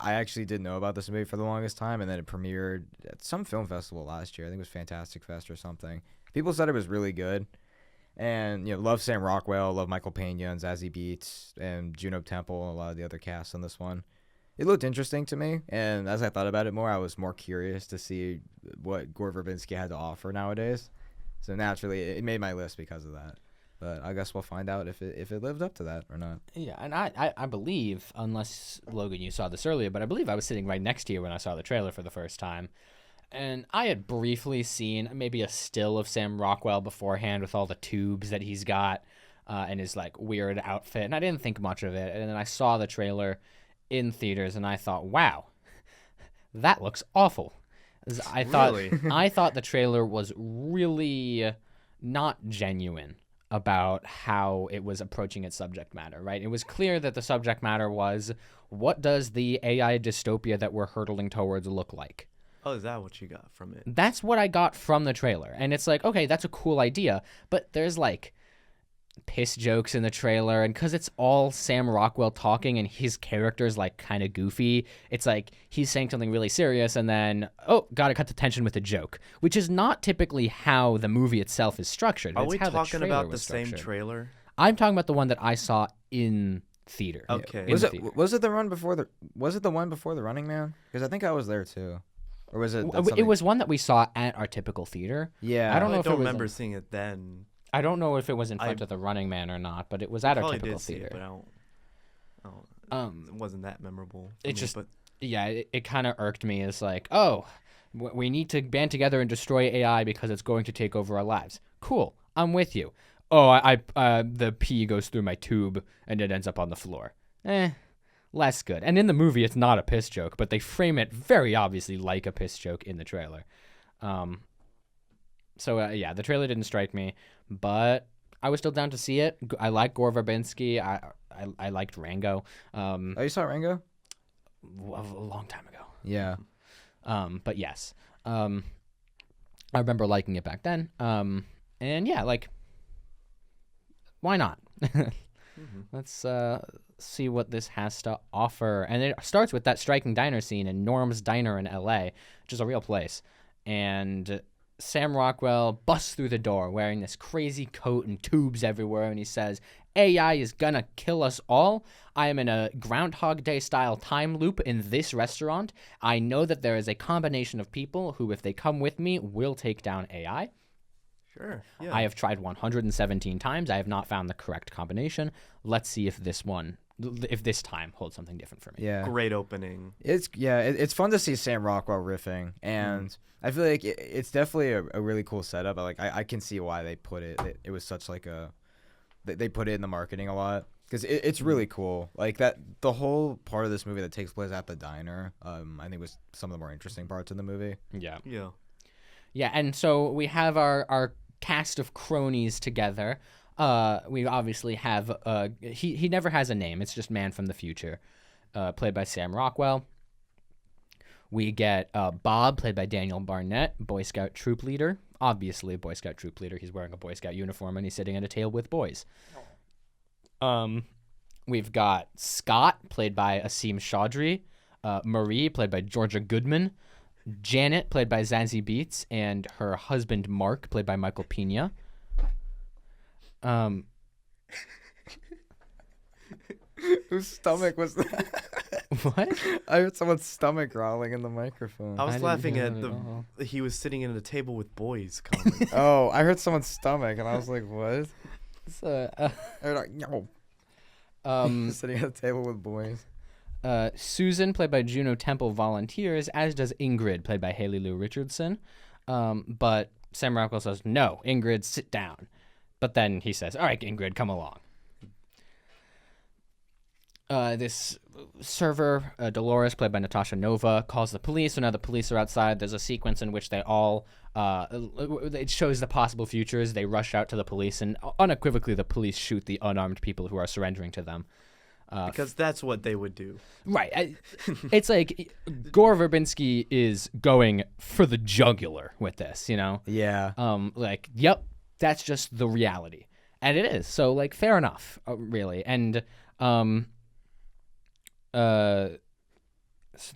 actually didn't know about this movie for the longest time, and then it premiered at some film festival last year. I think it was Fantastic Fest or something. People said it was really good. And, love Sam Rockwell, love Michael Pena and Zazie Beetz and Juno Temple and a lot of the other casts on this one. It looked interesting to me, and as I thought about it more, I was more curious to see what Gore Verbinski had to offer nowadays. So naturally, it made my list because of that. But I guess we'll find out if it lived up to that or not. Yeah, and I believe, unless, Logan, you saw this earlier, but I believe I was sitting right next to you when I saw the trailer for the first time. And I had briefly seen maybe a still of Sam Rockwell beforehand with all the tubes that he's got and his, like, weird outfit. And I didn't think much of it. And then I saw the trailer in theaters, and I thought, wow, that looks awful. I thought, Really? I thought the trailer was really not genuine about how it was approaching its subject matter, right? It was clear that the subject matter was, what does the AI dystopia that we're hurtling towards look like? Oh, is that what you got from it? That's what I got from the trailer. And it's like, okay, that's a cool idea, but there's like piss jokes in the trailer, and because it's all Sam Rockwell talking and his character's like kind of goofy, it's like he's saying something really serious and then, oh, gotta cut the tension with a joke, which is not typically how the movie itself is structured. Are It's we how talking the trailer about the was same structured. trailer? I'm talking about the one that I saw in theater. Okay. In Was theater. it the one before the Running Man? Because I think I was there too. Or was it? It was one that we saw at our typical theater. Yeah. I don't know I if it don't was remember in- seeing it then. I don't know if it was in I- front of the Running Man or not, but it was at our Probably typical did see theater. it, but I don't. It wasn't that memorable. For it me, just- but Yeah, it kind of irked me. It's like, oh, we need to band together and destroy AI because it's going to take over our lives. Cool, I'm with you. Oh, the pee goes through my tube and it ends up on the floor. Less good. And in the movie, it's not a piss joke, but they frame it very obviously like a piss joke in the trailer. So yeah, the trailer didn't strike me, but I was still down to see it. I like Gore Verbinski. I liked Rango. Oh, you saw Rango? A long time ago. Yeah. But yes, I remember liking it back then. And yeah, like, why not? Let's see what this has to offer. And it starts with that striking diner scene in Norm's Diner in LA, which is a real place. And Sam Rockwell busts through the door wearing this crazy coat and tubes everywhere, and he says, AI is gonna kill us all. I am in a Groundhog Day style time loop in this restaurant. I know that there is a combination of people who, if they come with me, will take down AI. sure. Yeah. I have tried 117 times. I have not found the correct combination. Let's see if this time holds something different for me. Yeah. Great opening. It's fun to see Sam Rockwell riffing, and I feel like it's definitely a really cool setup. I can see why they put it. It was such like they put it in the marketing a lot because it's really cool. Like that, the whole part of this movie that takes place at the diner, I think was some of the more interesting parts of the movie. Yeah. Yeah. Yeah, and so we have our cast of cronies together. We obviously have he never has a name. It's just Man from the Future, played by Sam Rockwell. We get Bob, played by Daniel Barnett, Boy Scout troop leader. Obviously, a Boy Scout troop leader. He's wearing a Boy Scout uniform and he's sitting at a table with boys. We've got Scott, played by Asim Chaudhry, Marie, played by Georgia Goodman, Janet, played by Zazie Beetz, and her husband Mark, played by Michael Pena. Whose stomach was that? What? I heard someone's stomach growling in the microphone. I was didn't laughing hear at that at all. he was sitting at a table with boys comment. Oh, I heard someone's stomach, and I was like, what? So, I heard like, no. Sitting at a table with boys. Susan, played by Juno Temple, volunteers, as does Ingrid, played by Haley Lou Richardson. But Sam Rockwell says, no, Ingrid, sit down. But then he says, all right, Ingrid, come along. This server, Dolores, played by Natasha Nova, calls the police. So now the police are outside. There's a sequence in which they all, it shows the possible futures. They rush out to the police, and unequivocally the police shoot the unarmed people who are surrendering to them. Because that's what they would do. Right. It's like Gore Verbinski is going for the jugular with this, you know? Yeah. Like, yep, that's just the reality. And it is. So, like, fair enough, really. And, so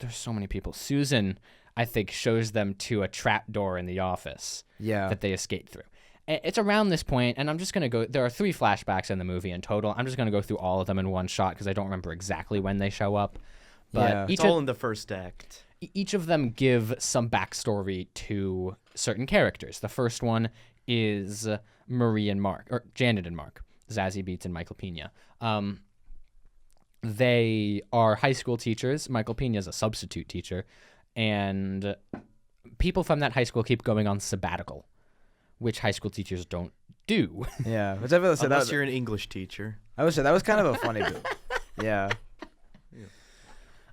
there's so many people. Susan, I think, shows them to a trap door in the office Yeah. that they escape through. It's around this point, and I'm just gonna go. There are 3 flashbacks in the movie in total. I'm just gonna go through all of them in one shot because I don't remember exactly when they show up. But Yeah. It's all in the first act. each of them give some backstory to certain characters. The first one is Marie and Mark, or Janet and Mark, Zazie Beetz and Michael Pena. They are high school teachers. Michael Pena is a substitute teacher, and people from that high school keep going on sabbatical, which high school teachers don't do. Yeah, which I feel Unless you're an English teacher. I would say that was kind of a funny bit. Yeah.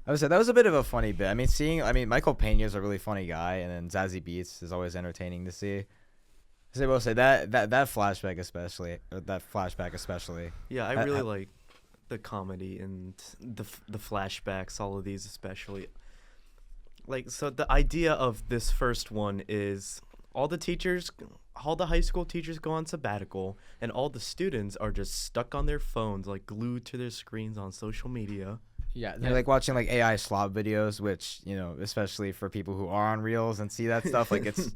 I would say that was a bit of a funny bit. I mean, Michael Pena is a really funny guy, and then Zazie Beetz is always entertaining to see. So I will say that flashback especially, Yeah, I really like the comedy and the flashbacks, all of these especially. Like, so the idea of this first one is all the high school teachers go on sabbatical, and all the students are just stuck on their phones, like glued to their screens on social media. Yeah, They're like watching like AI slop videos, which, you know, especially for people who are on Reels and see that stuff, like it's,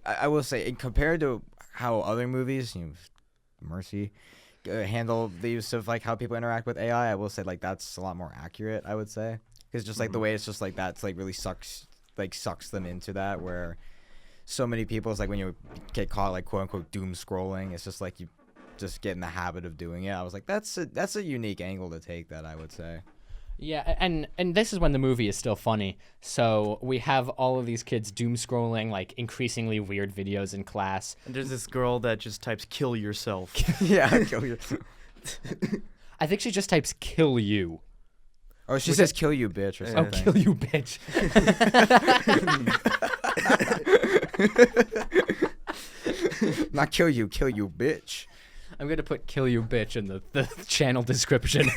I will say, compared to how other movies, you know, Mercy, handle the use of like how people interact with AI, I will say like that's a lot more accurate. I would say because just like the way it's just like that's like really sucks them into that where so many people it's like when you get caught like quote unquote doom scrolling, it's just like you just get in the habit of doing it. I was like that's a unique angle to take that I would say. Yeah, and this is when the movie is still funny. So we have all of these kids doom scrolling like increasingly weird videos in class. And there's this girl that just types "kill yourself." Yeah, kill you. I think she just types "kill you." Or she says "kill you, bitch" or Yeah. Oh, something. kill you, bitch. Not kill you, bitch. I'm going to put "kill you, bitch" in the channel description.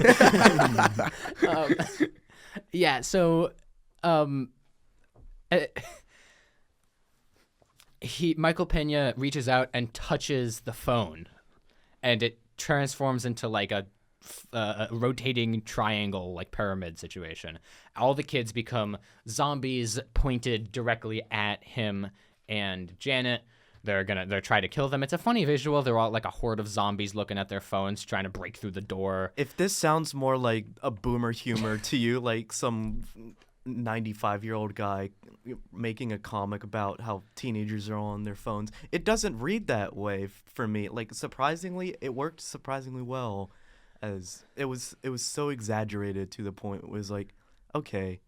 Yeah, so Michael Pena reaches out and touches the phone, and it transforms into like a rotating triangle, like pyramid situation. All the kids become zombies pointed directly at him and Janet. They're try to kill them. It's a funny visual. They're all like a horde of zombies looking at their phones, trying to break through the door. If this sounds more like a boomer humor to you, like some 95-year-old guy making a comic about how teenagers are on their phones, it doesn't read that way for me. Like, surprisingly, it worked surprisingly well, as it was so exaggerated to the point it was like, okay,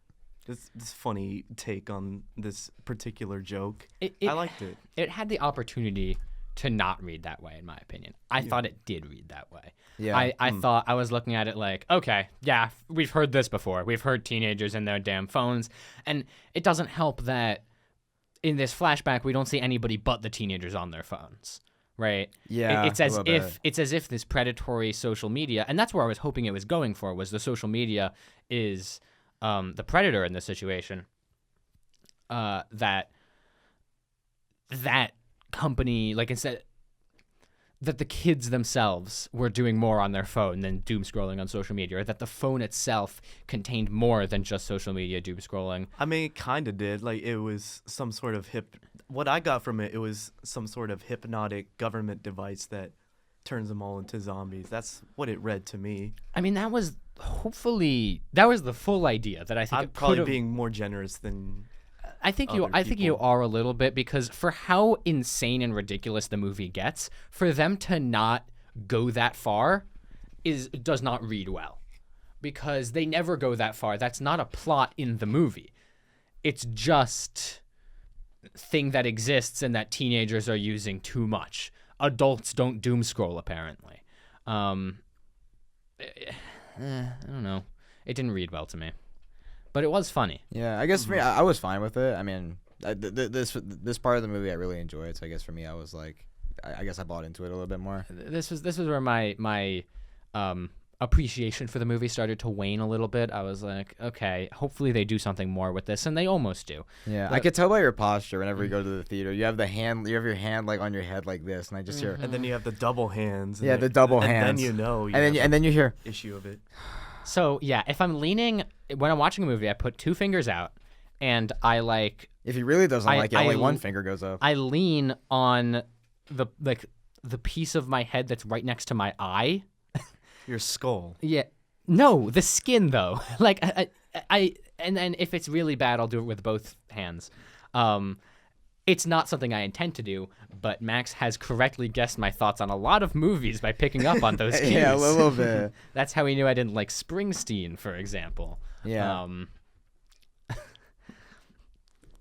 this funny take on this particular joke. I liked it. It had the opportunity to not read that way, in my opinion. I thought it did read that way. Yeah. I thought I was looking at it like, okay, yeah, we've heard this before. We've heard teenagers in their damn phones. And it doesn't help that in this flashback, we don't see anybody but the teenagers on their phones. Right? Yeah, It's a as little if bit. it's as if this predatory social media, and that's where I was hoping it was going for, was the social media is the predator in this situation. That company, like, instead that the kids themselves were doing more on their phone than doom scrolling on social media, or that the phone itself contained more than just social media doom scrolling. I mean, it kind of did. Like, it was some sort of what I got from it was some sort of hypnotic government device that turns them all into zombies. That's what it read to me. I mean, that was the full idea that I think I'm it probably could've- being more generous than I think you other people. are a little bit, because for how insane and ridiculous the movie gets, for them to not go that far does not read well, because they never go that far. That's not a plot in the movie. It's just thing that exists and that teenagers are using too much. Adults don't doom scroll, apparently. I don't know. It didn't read well to me, but it was funny. Yeah, I guess for me, I was fine with it. I mean, this part of the movie I really enjoyed. So I guess for me, I was like, I guess I bought into it a little bit more. This was where my appreciation for the movie started to wane a little bit. I was like, okay, hopefully they do something more with this, and they almost do. Yeah, I could tell by your posture whenever you go to the theater. You have your hand like on your head like this, and I just hear. And then you have the double hands. Yeah, the double and hands. then you know. And then you hear. issue of it. So yeah, if I'm leaning when I'm watching a movie, I put 2 fingers out, and I like If he really doesn't like it, I only one finger goes up. I lean on the piece of my head that's right next to my eye. Your skull. Yeah. No, the skin though. Like and then if it's really bad, I'll do it with both hands. It's not something I intend to do, but Max has correctly guessed my thoughts on a lot of movies by picking up on those cues. Yeah, a little bit. That's how he knew I didn't like Springsteen, for example. Yeah.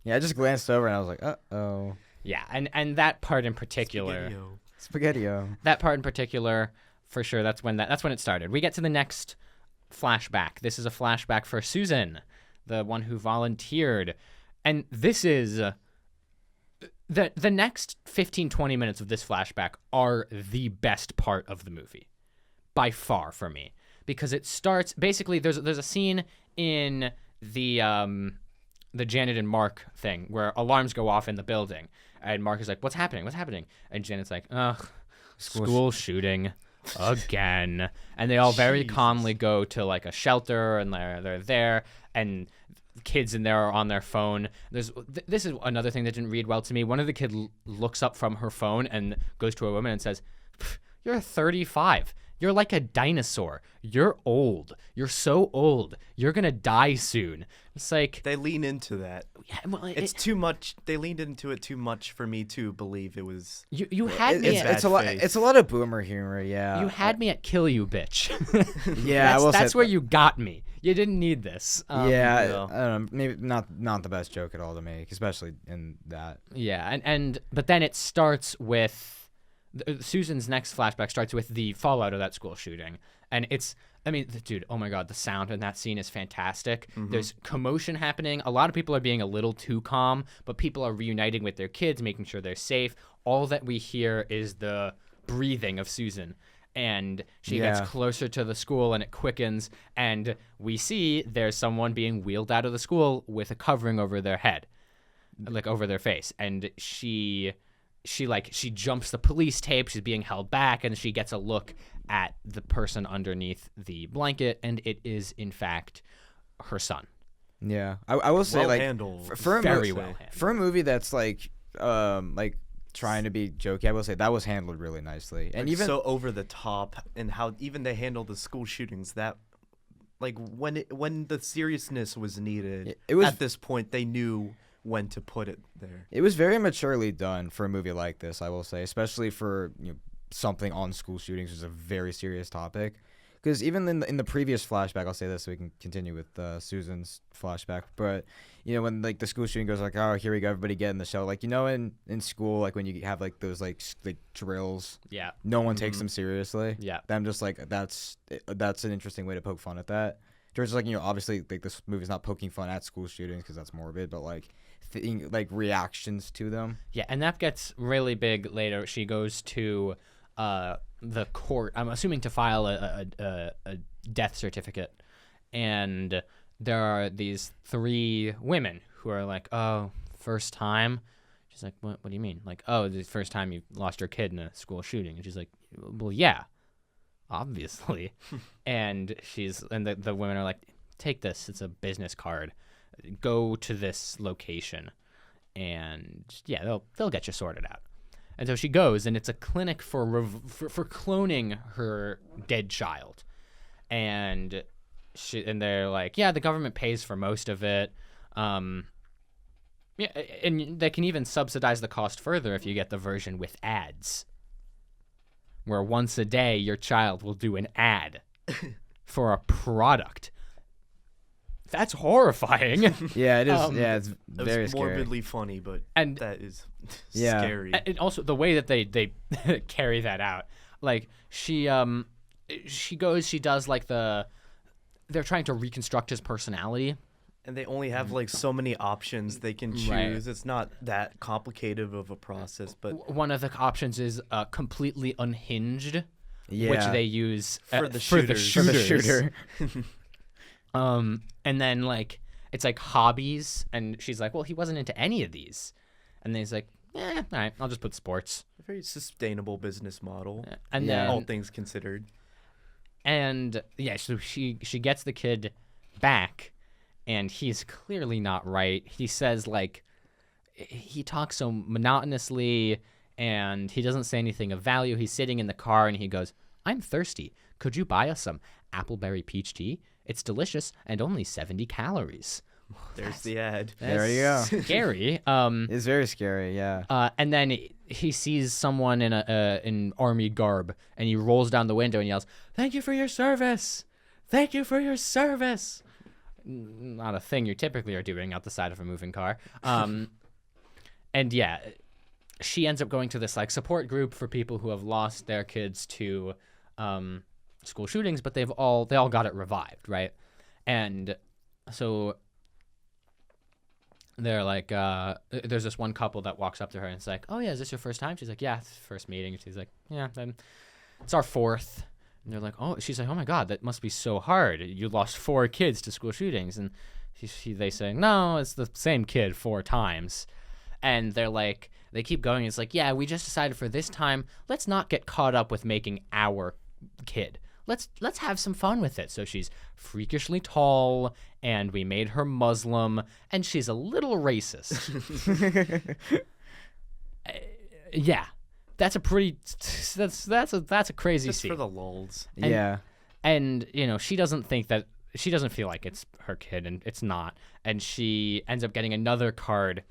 Yeah, I just glanced over and I was like, uh-oh. Yeah, and that part in particular, Spaghetti-o. that part in particular, for sure, that's when it started. We get to the next flashback. This is a flashback for Susan, the one who volunteered, and this is the next 15-20 minutes of this flashback are the best part of the movie, by far for me, because it starts basically. There's a scene in the Janet and Mark thing where alarms go off in the building, and Mark is like, "What's happening? What's happening?" And Janet's like, "Ugh, school shooting again." And they all very calmly go to like a shelter, and they're there, and kids in there are on their phone. This is another thing that didn't read well to me. One of the kids looks up from her phone and goes to a woman and says, "You're 35. You're like a dinosaur. You're old. You're so old. You're gonna die soon." It's like They lean into that. yeah, well, It's too much. They leaned into it too much for me to believe it was. you had me. it's It's a lot. face. It's a lot of boomer humor. Yeah. You had me at kill you, bitch. Yeah, I will that's say where you got me. You didn't need this. Yeah, no. I don't know. Maybe not the best joke at all to make, especially in that. Yeah, and but then it starts with Susan's next flashback starts with the fallout of that school shooting, and dude, oh my god, the sound in that scene is fantastic. There's commotion happening. A lot of people are being a little too calm, but people are reuniting with their kids, making sure they're safe. All that we hear is the breathing of Susan. And she gets closer to the school, and it quickens, and we see there's someone being wheeled out of the school with a covering over their head, like over their face, and she jumps the police tape. She's being held back, and she gets a look at the person underneath the blanket, and it is in fact her son. Yeah, I will say Well like handled. for a Very movie, well handled. for a movie that's like trying to be jokey, I will say that was handled really nicely. And Like, even so over the top, and how even they handled the school shootings, that like when the seriousness was needed, It was- at this point they knew when to put it there. it was very maturely done for a movie like this, I will say, especially for something on school shootings, which is a very serious topic. Because even in the previous flashback, I'll say this so we can continue with Susan's flashback. But when like the school shooting goes like, oh, here we go, everybody get in the show. Like in school, like when you have like those like drills, Yeah. no one takes them seriously. Yeah. I'm just like that's an interesting way to poke fun at that. There's like obviously like this movie's not poking fun at school shootings because that's morbid, but like reactions to them. Yeah, and that gets really big later. She goes to the court, I'm assuming, to file a death certificate, and there are these 3 women who are like, "Oh, first time." She's like, "What do you mean?" Like, "Oh, the first time you lost your kid in a school shooting." And she's like, "Well, yeah, obviously." And the women are like, "Take this. It's a business card. Go to this location, and yeah, they'll get you sorted out." And so she goes, and it's a clinic for cloning her dead child, and they're like, "Yeah, the government pays for most of it." Yeah, and they can even subsidize the cost further if you get the version with ads, where once a day your child will do an ad for a product. That's horrifying. Yeah, it is. It's It very was scary. morbidly funny, but And- that is Yeah. scary. And also the way that they carry that out, like she goes, she does like they're trying to reconstruct his personality. And they only have like so many options they can choose. Right. It's not that complicated of a process, but One of the options is completely unhinged, Yeah. which they use For the for the shooters. For the shooters. shooter. And then like it's like hobbies, and she's like, "Well, he wasn't into any of these," and then he's like, "All right, I'll just put sports." a very sustainable business model, And Yeah. then all things considered. And yeah, so she gets the kid back, and he's clearly not right. He says like he talks so monotonously, and he doesn't say anything of value. He's sitting in the car, and he goes, "I'm thirsty. Could you buy us some appleberry peach tea? It's delicious and only 70 calories." There's the ad. There you go. Scary. It's very scary. Yeah. And then he sees someone in army garb, and he rolls down the window and yells, "Thank you for your service! Thank you for your service!" Not a thing you typically are doing out the side of a moving car. And yeah, she ends up going to this like support group for people who have lost their kids to school shootings, but they all got it revived, right? And so they're like, there's this one couple that walks up to her and it's like, "Oh yeah, is this your first time?" She's like, "Yeah, it's first meeting." And she's like, "Yeah, then it's our fourth." And they're like, "Oh," she's like, "Oh my God, that must be so hard. You lost 4 kids to school shootings." And they say, "No, it's the same kid 4 times." And they're like, they keep going. It's like, "Yeah, we just decided for this time, let's not get caught up with making our kid. Let's have some fun with it." So she's freakishly tall, and we made her Muslim, and she's a little racist. Yeah, that's a pretty that's a crazy Just scene. for the lulz. Yeah. And she doesn't feel like it's her kid, and it's not. And she ends up getting another card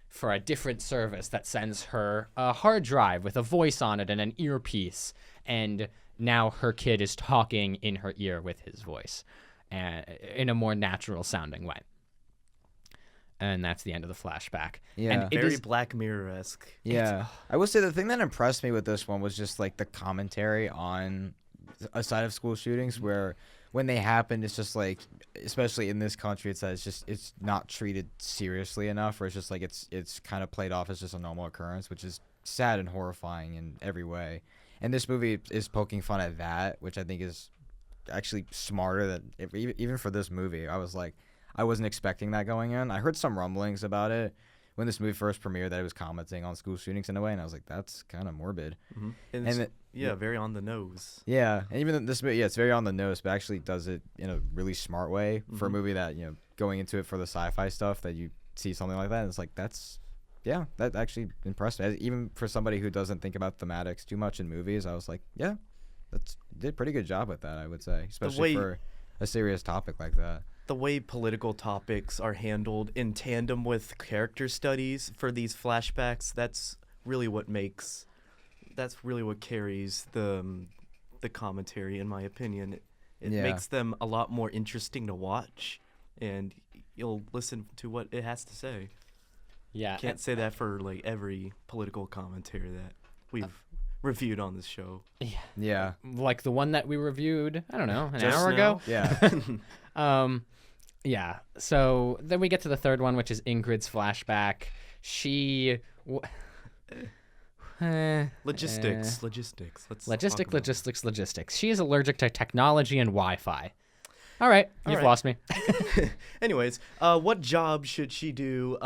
for a different service that sends her a hard drive with a voice on it and an earpiece. And now her kid is talking in her ear with his voice, in a more natural sounding way. And that's the end of the flashback. Yeah. And it Very is, Black Mirror-esque. Yeah. I will say the thing that impressed me with this one was just like the commentary on a side of school shootings where when they happen, it's just like, especially in this country, it's not treated seriously enough, or it's just like it's kind of played off as just a normal occurrence, which is sad and horrifying in every way. And this movie is poking fun at that, which I think is actually smarter than even for this movie. I wasn't expecting that going in. I heard some rumblings about it when this movie first premiered that it was commenting on school shootings in a way, and I was like, that's kind of morbid. Mm-hmm. And very on the nose. yeah, and even this movie, it's very on the nose, but actually does it in a really smart way for a movie that, going into it for the sci-fi stuff, that you see something like that, and it's like, that actually impressed me. Even for somebody who doesn't think about thematics too much in movies, I was like, yeah, did a pretty good job with that, I would say, especially for a serious topic like that. The way political topics are handled in tandem with character studies for these flashbacks, that's really what carries the commentary, in my opinion. It makes them a lot more interesting to watch, and you'll listen to what it has to say. yeah. Can't say that for like every political commentary that we've reviewed on this show. Yeah. Like the one that we reviewed, I don't know, an Just hour now? ago. Yeah. Yeah. So then we get to the third one, which is Ingrid's flashback. She. Logistics. Let's talk about it. Logistics. She is allergic to technology and Wi-Fi. All right, you've right. lost me. Anyways, what job should she do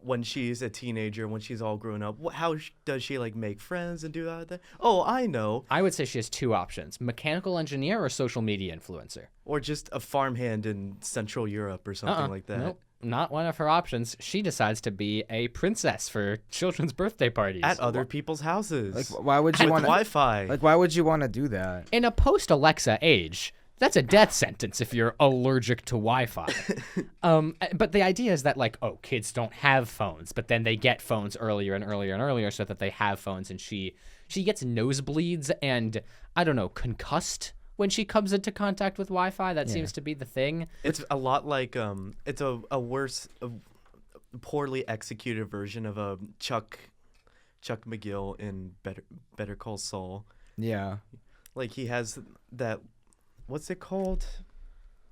when she's a teenager, when she's all grown up? How does she like make friends and do that? Oh, I know. I would say she has 2 options: mechanical engineer or social media influencer. Or just a farmhand in Central Europe or something like that. Nope, not one of her options. She decides to be a princess for children's birthday parties. At other people's houses. Like, why would you with want Wi-Fi. Like, why would you want to do that? In a post-Alexa age, that's a death sentence if you're allergic to Wi-Fi. But the idea is that, like, kids don't have phones, but then they get phones earlier and earlier and earlier so that they have phones, and she gets nosebleeds and, I don't know, concussed when she comes into contact with Wi-Fi. That seems to be the thing. It's a lot like it's a worse, poorly executed version of a Chuck McGill in Better Call Saul. Yeah. Like, he has that. What's it called?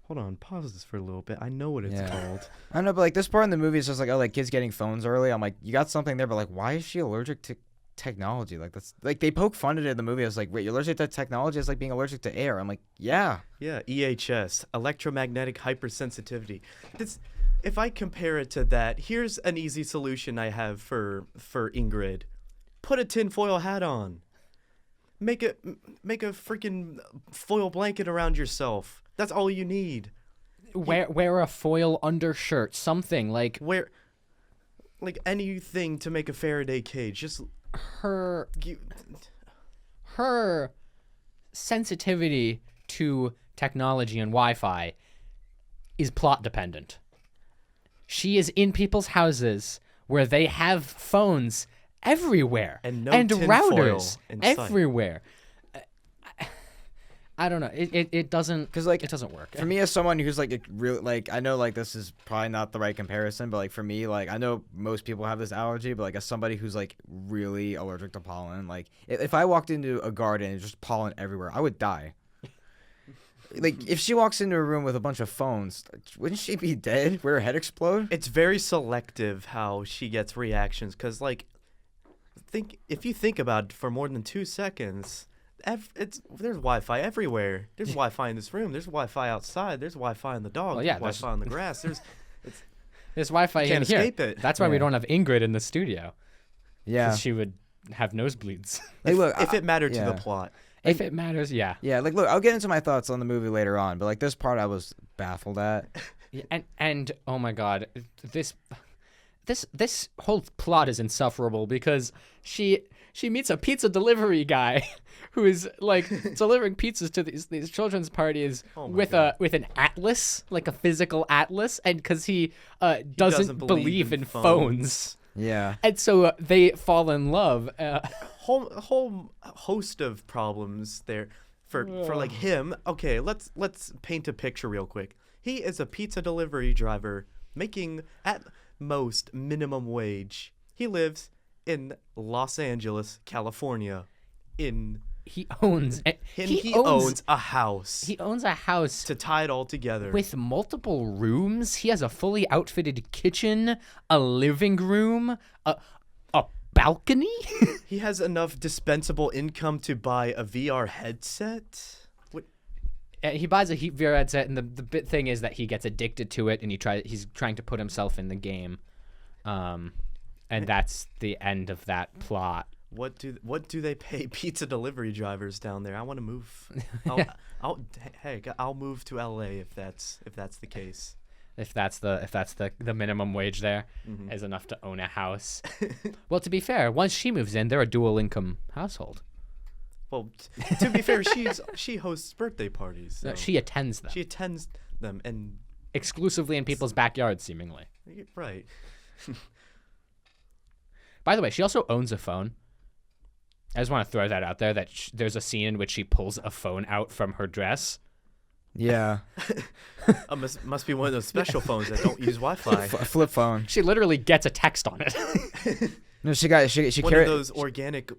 Hold on, pause this for a little bit. I know what it's called. I don't know, but like this part in the movie is just like, like kids getting phones early. I'm like, you got something there, but like, why is she allergic to technology? Like, that's like, they poke fun at it in the movie. I was like, wait, you're allergic to technology? It's like being allergic to air. I'm like, yeah. Yeah, EHS, electromagnetic hypersensitivity. If I compare it to that, here's an easy solution I have for Ingrid. Put a tinfoil hat on. Make a freaking foil blanket around yourself. That's all you need. Wear a foil undershirt, something like Wear like anything to make a Faraday cage. Just her You- her sensitivity to technology and Wi-Fi is plot dependent. She is in people's houses where they have phones everywhere And no and tinfoil routers in sight. everywhere. I don't know. It doesn't, Because like it doesn't work. for me as someone who's like a real like I know like this is probably not the right comparison, but like for me like I know most people have this allergy, but like as somebody who's like really allergic to pollen, like if I walked into a garden and just pollen everywhere, I would die. Like if she walks into a room with a bunch of phones, wouldn't she be dead? Would her head explode? It's very selective how she gets reactions, because like, if you think about it for more than 2 seconds, there's Wi-Fi everywhere. There's Wi-Fi in this room. There's Wi-Fi outside. There's Wi-Fi in the dog. Well, yeah, there's Wi-Fi on the grass. There's Wi-Fi Can't in here. escape it. That's why we Yeah. don't have Ingrid in the studio. Yeah. 'Cause she would have nosebleeds. Like, look, if it mattered to yeah. the plot. If it matters, yeah. Yeah, like look, I'll get into my thoughts on the movie later on, but like this part I was baffled at. Yeah, and oh my god, this whole plot is insufferable because she meets a pizza delivery guy who is like delivering pizzas to these children's parties Oh my with God. with an atlas, like a physical atlas, and because he doesn't doesn't believe believe in in phones. Yeah. And so they fall in love. Whole host of problems there for like him. Okay, let's paint a picture real quick. He is a pizza delivery driver making at most minimum wage. He lives in Los Angeles, California. He owns He owns a house he owns a house to tie it all together. with multiple rooms. He has a fully outfitted kitchen, a living room, a balcony. He has enough dispensable income to buy a VR headset. What? He buys a VR headset, and the bit thing is that he gets addicted to it, and he's trying to put himself in the game, and that's the end of that plot. What do they pay pizza delivery drivers down there? I want to move. I'll move to LA if that's the case. If that's the minimum wage there is enough to own a house. Well, to be fair, once she moves in, they're a dual income household. Well, to be fair, she hosts birthday parties. So She attends them she attends them, and exclusively in people's backyards, seemingly. right. By the way, she also owns a phone. I just want to throw that out there, that there's a scene in which she pulls a phone out from her dress. Yeah. Must be one of those special phones that don't use Wi-Fi. A flip phone. She literally gets a text on it. No, she One carried of those organic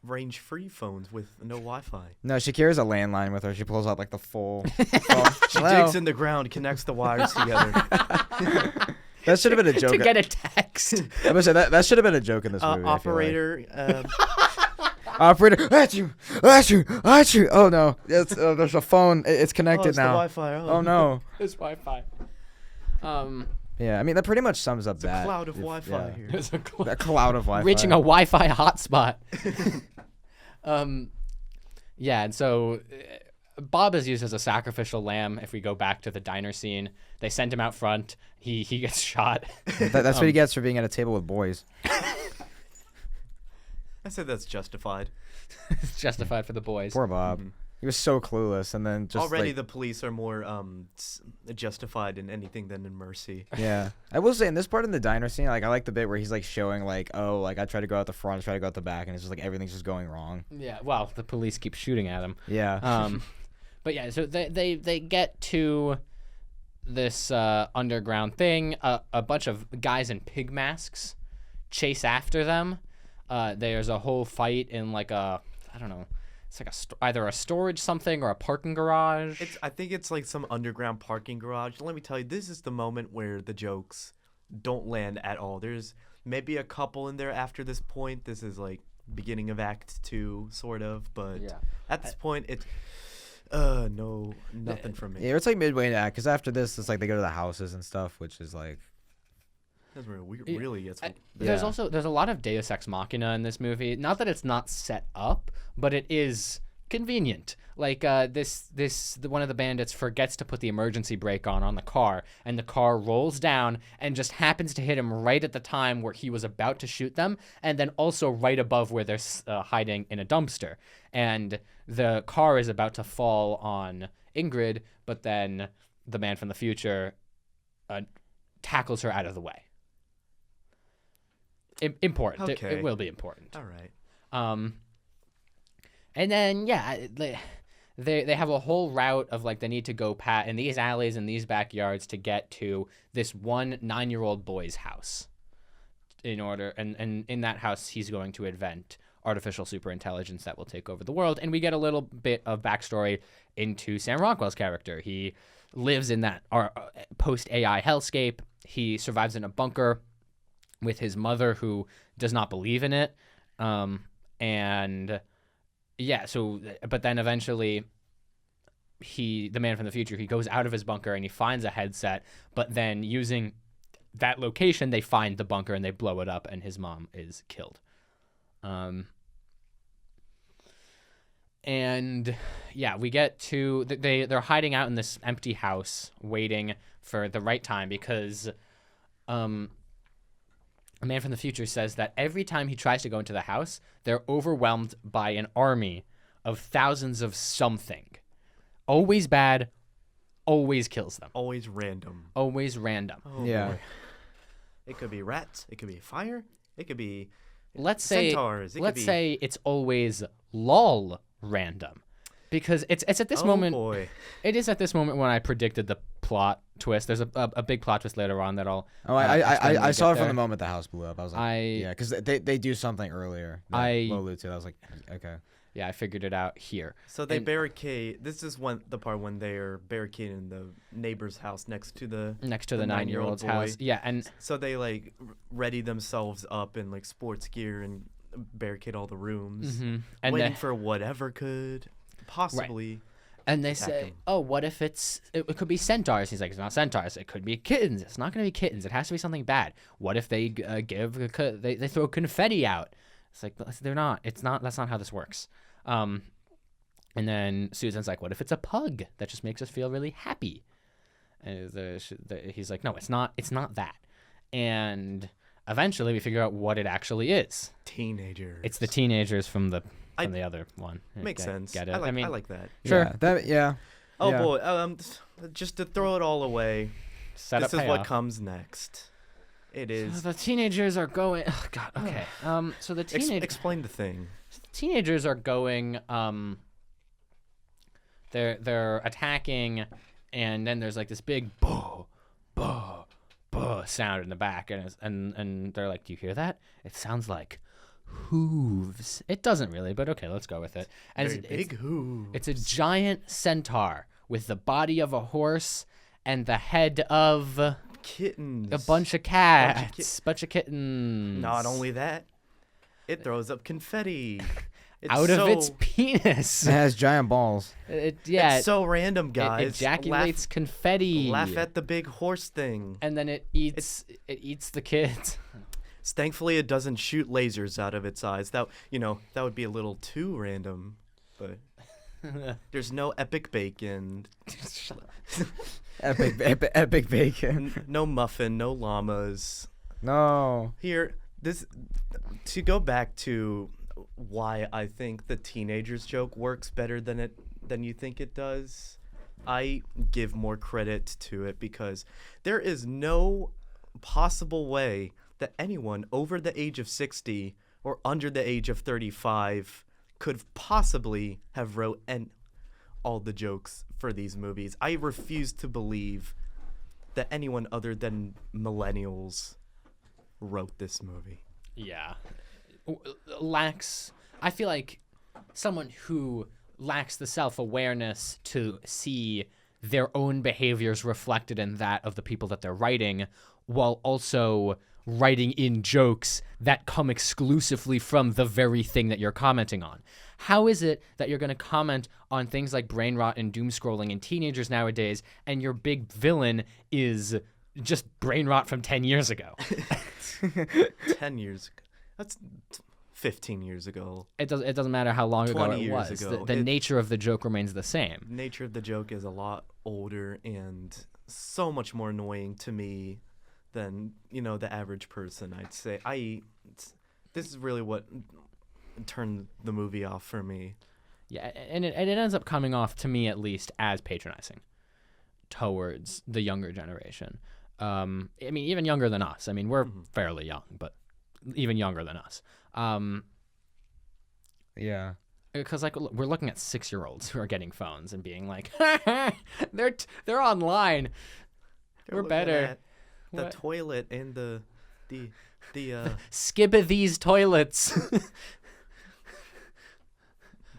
range-free phones with no Wi-Fi. No, she carries a landline with her. She pulls out like the full phone. She Hello? digs in the ground, connects the wires together. That should have been a joke. to get a text. I was say that should have been a joke in this movie. I feel like. Operator, Operator, that's you. Oh no, there's a phone. It's connected it's the now. Wi-Fi. Oh no. It's Wi-Fi. Yeah, I mean that pretty much sums up that. cloud of if- Wi-Fi yeah. here. There's a A cloud of Wi-Fi. reaching a Wi-Fi hotspot. Yeah, and so Bob is used as a sacrificial lamb. If we go back to the diner scene, they send him out front. He gets shot. That's what he gets for being at a table with boys. I said that's justified. It's justified for the boys. Poor Bob. He was so clueless, and then just Already like, the police are more justified in anything than in mercy. yeah. I will say in this part in the diner scene, like I like the bit where he's like showing like, oh, like I try to go out the front, I try to go out the back, and it's just like everything's just going wrong. Yeah, well, the police keep shooting at him. Yeah. But yeah, so they get to this underground thing. A bunch of guys in pig masks chase after them. There's a whole fight in like I don't know. It's like either a storage something or a parking garage. I think it's like some underground parking garage. Let me tell you, this is the moment where the jokes don't land at all. There's maybe a couple in there after this point. This is like beginning of Act 2, sort of. But Yeah. at this point, it's no, nothing from me. Yeah, it's like midway into act, because after this, it's like they go to the houses and stuff, which is like, That's where it really gets. There's Yeah. also a lot of Deus Ex Machina in this movie. Not that it's not set up, but it is convenient. like one of the bandits forgets to put the emergency brake on the car, and the car rolls down and just happens to hit him right at the time where he was about to shoot them, and then also right above where they're hiding in a dumpster. And the car is about to fall on Ingrid, but then the man from the future tackles her out of the way. Important. Okay. It will be important. All right. And then they have a whole route of like they need to go in these alleys and these backyards to get to this one 9-year-old boy's house. And in that house he's going to invent artificial superintelligence that will take over the world. And we get a little bit of backstory into Sam Rockwell's character. He lives in that post-AI hellscape. He survives in a bunker with his mother, who does not believe in it. But then eventually the man from the future, he goes out of his bunker and he finds a headset, but then using that location, they find the bunker and they blow it up, and his mom is killed. We get to they're hiding out in this empty house waiting for the right time, because a man from the future says that every time he tries to go into the house, they're overwhelmed by an army of thousands of something. Always bad, always kills them. Always random. Always random. Oh, Yeah. boy. It could be rats. It could be fire. It could be Let's say centaurs. it's always lol random, because it's at this moment. Boy. It is at this moment when I predicted the plot twist. There's a big plot twist later on that I'll. I saw it from there. the moment the house blew up. I was like, yeah, because they do something earlier. I was like, okay. Yeah, I figured it out here. So they barricade. This is the part when they're barricading the neighbor's house next to the 9-year-old's boy. house. Yeah, and so they like ready themselves up in like sports gear and barricade all the rooms, and waiting for whatever could possibly. Right. And they say, him. "Oh, what if it could be centaurs?" He's like, "It's not centaurs. It could be kittens. It's not going to be kittens. It has to be something bad. What if they they throw confetti out?" It's like, they're not. It's not. That's not how this works. And then Susan's like, "What if it's a pug that just makes us feel really happy?" And he's like, "No, it's not. It's not that." And eventually, we figure out what it actually is. Teenagers. It's the teenagers from the other one. Makes sense. Get it? I like that. Sure. Yeah. Oh yeah. boy. Just to throw it all away. Set This up is what payoff. comes next. It is. The teenagers are going. Oh God. Okay. So the Explain the thing. teenagers are going. They're attacking, and then there's like this big boo, boo, boo sound in the back, and they're like, "Do you hear that? It sounds like hooves." It doesn't really, but okay, let's go with it. And Very big hooves. It's a giant centaur with the body of a horse and the head of Kittens. a bunch of cats, bunch of kittens. Not only that, it throws up confetti. It's out of its penis. It has giant balls. It's so random, guys. It ejaculates confetti. Laugh at the big horse thing. And then it eats the kids. Thankfully, it doesn't shoot lasers out of its eyes. That would be a little too random. But there's no epic bacon. Epic bacon. No muffin. No llamas. No. To go back to why I think the teenagers joke works better than you think it does. I give more credit to it because there is no possible way that anyone over the age of 60 or under the age of 35 could possibly have wrote all the jokes for these movies. I refuse to believe that anyone other than millennials wrote this movie. Yeah. I feel like someone who lacks the self-awareness to see their own behaviors reflected in that of the people that they're writing, while also writing in jokes that come exclusively from the very thing that you're commenting on. How is it that you're going to comment on things like brain rot and doom scrolling in teenagers nowadays, and your big villain is just brain rot from 10 years ago? 10 years ago. That's 15 years ago. It doesn't matter how long ago 20 it years was. ago. The nature of the joke remains the same. Nature of the joke is a lot older and so much more annoying to me than, the average person, I'd say. This is really what turned the movie off for me. Yeah, and it ends up coming off, to me at least, as patronizing towards the younger generation. I mean, even younger than us. I mean, we're fairly young, but even younger than us. Yeah. Because we're looking at 6-year-olds who are getting phones and being like, they're online. They're We're looking better. at the What? toilet and the Skip these toilets.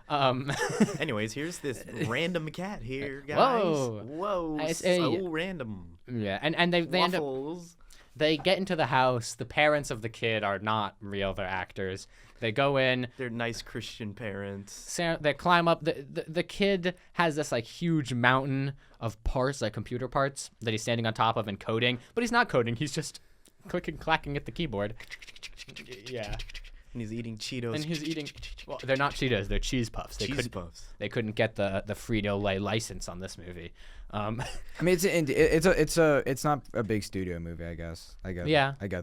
Anyways, here's this random cat here, guys. Whoa. Whoa, I so say- random. Yeah, and they end up. Waffles. They get into the house. The parents of the kid are not real; they're actors. They go in. They're nice Christian parents. They climb up. The kid has this like huge mountain of parts, like computer parts, that he's standing on top of and coding. But he's not coding. He's just clicking, clacking at the keyboard. Yeah, And he's eating Cheetos. and he's eating. Well, they're not Cheetos. They're cheese puffs. cheese puffs. They couldn't get the Frito-Lay license on this movie. I mean, it's not a big studio movie, I guess. I get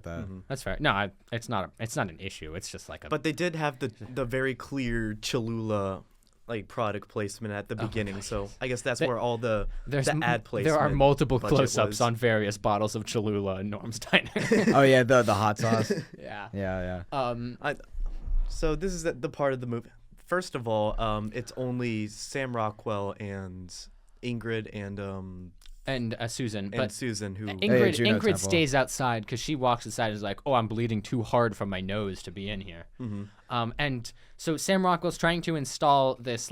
that. That's fair. No, it's not an issue. It's just like a. But they did have the very clear Cholula product placement at the beginning, so I guess that's where all the ad placement. There are multiple budget close-ups was. on various bottles of Cholula and Norm's Diner. Oh yeah, the hot sauce. Yeah. Yeah. So this is the part of the movie. First of all, it's only Sam Rockwell and Ingrid And Susan, and but Susan who Ingrid Juno Temple. stays outside because she walks inside and is like, "Oh, I'm bleeding too hard from my nose to be in here." And so Sam Rockwell's trying to install this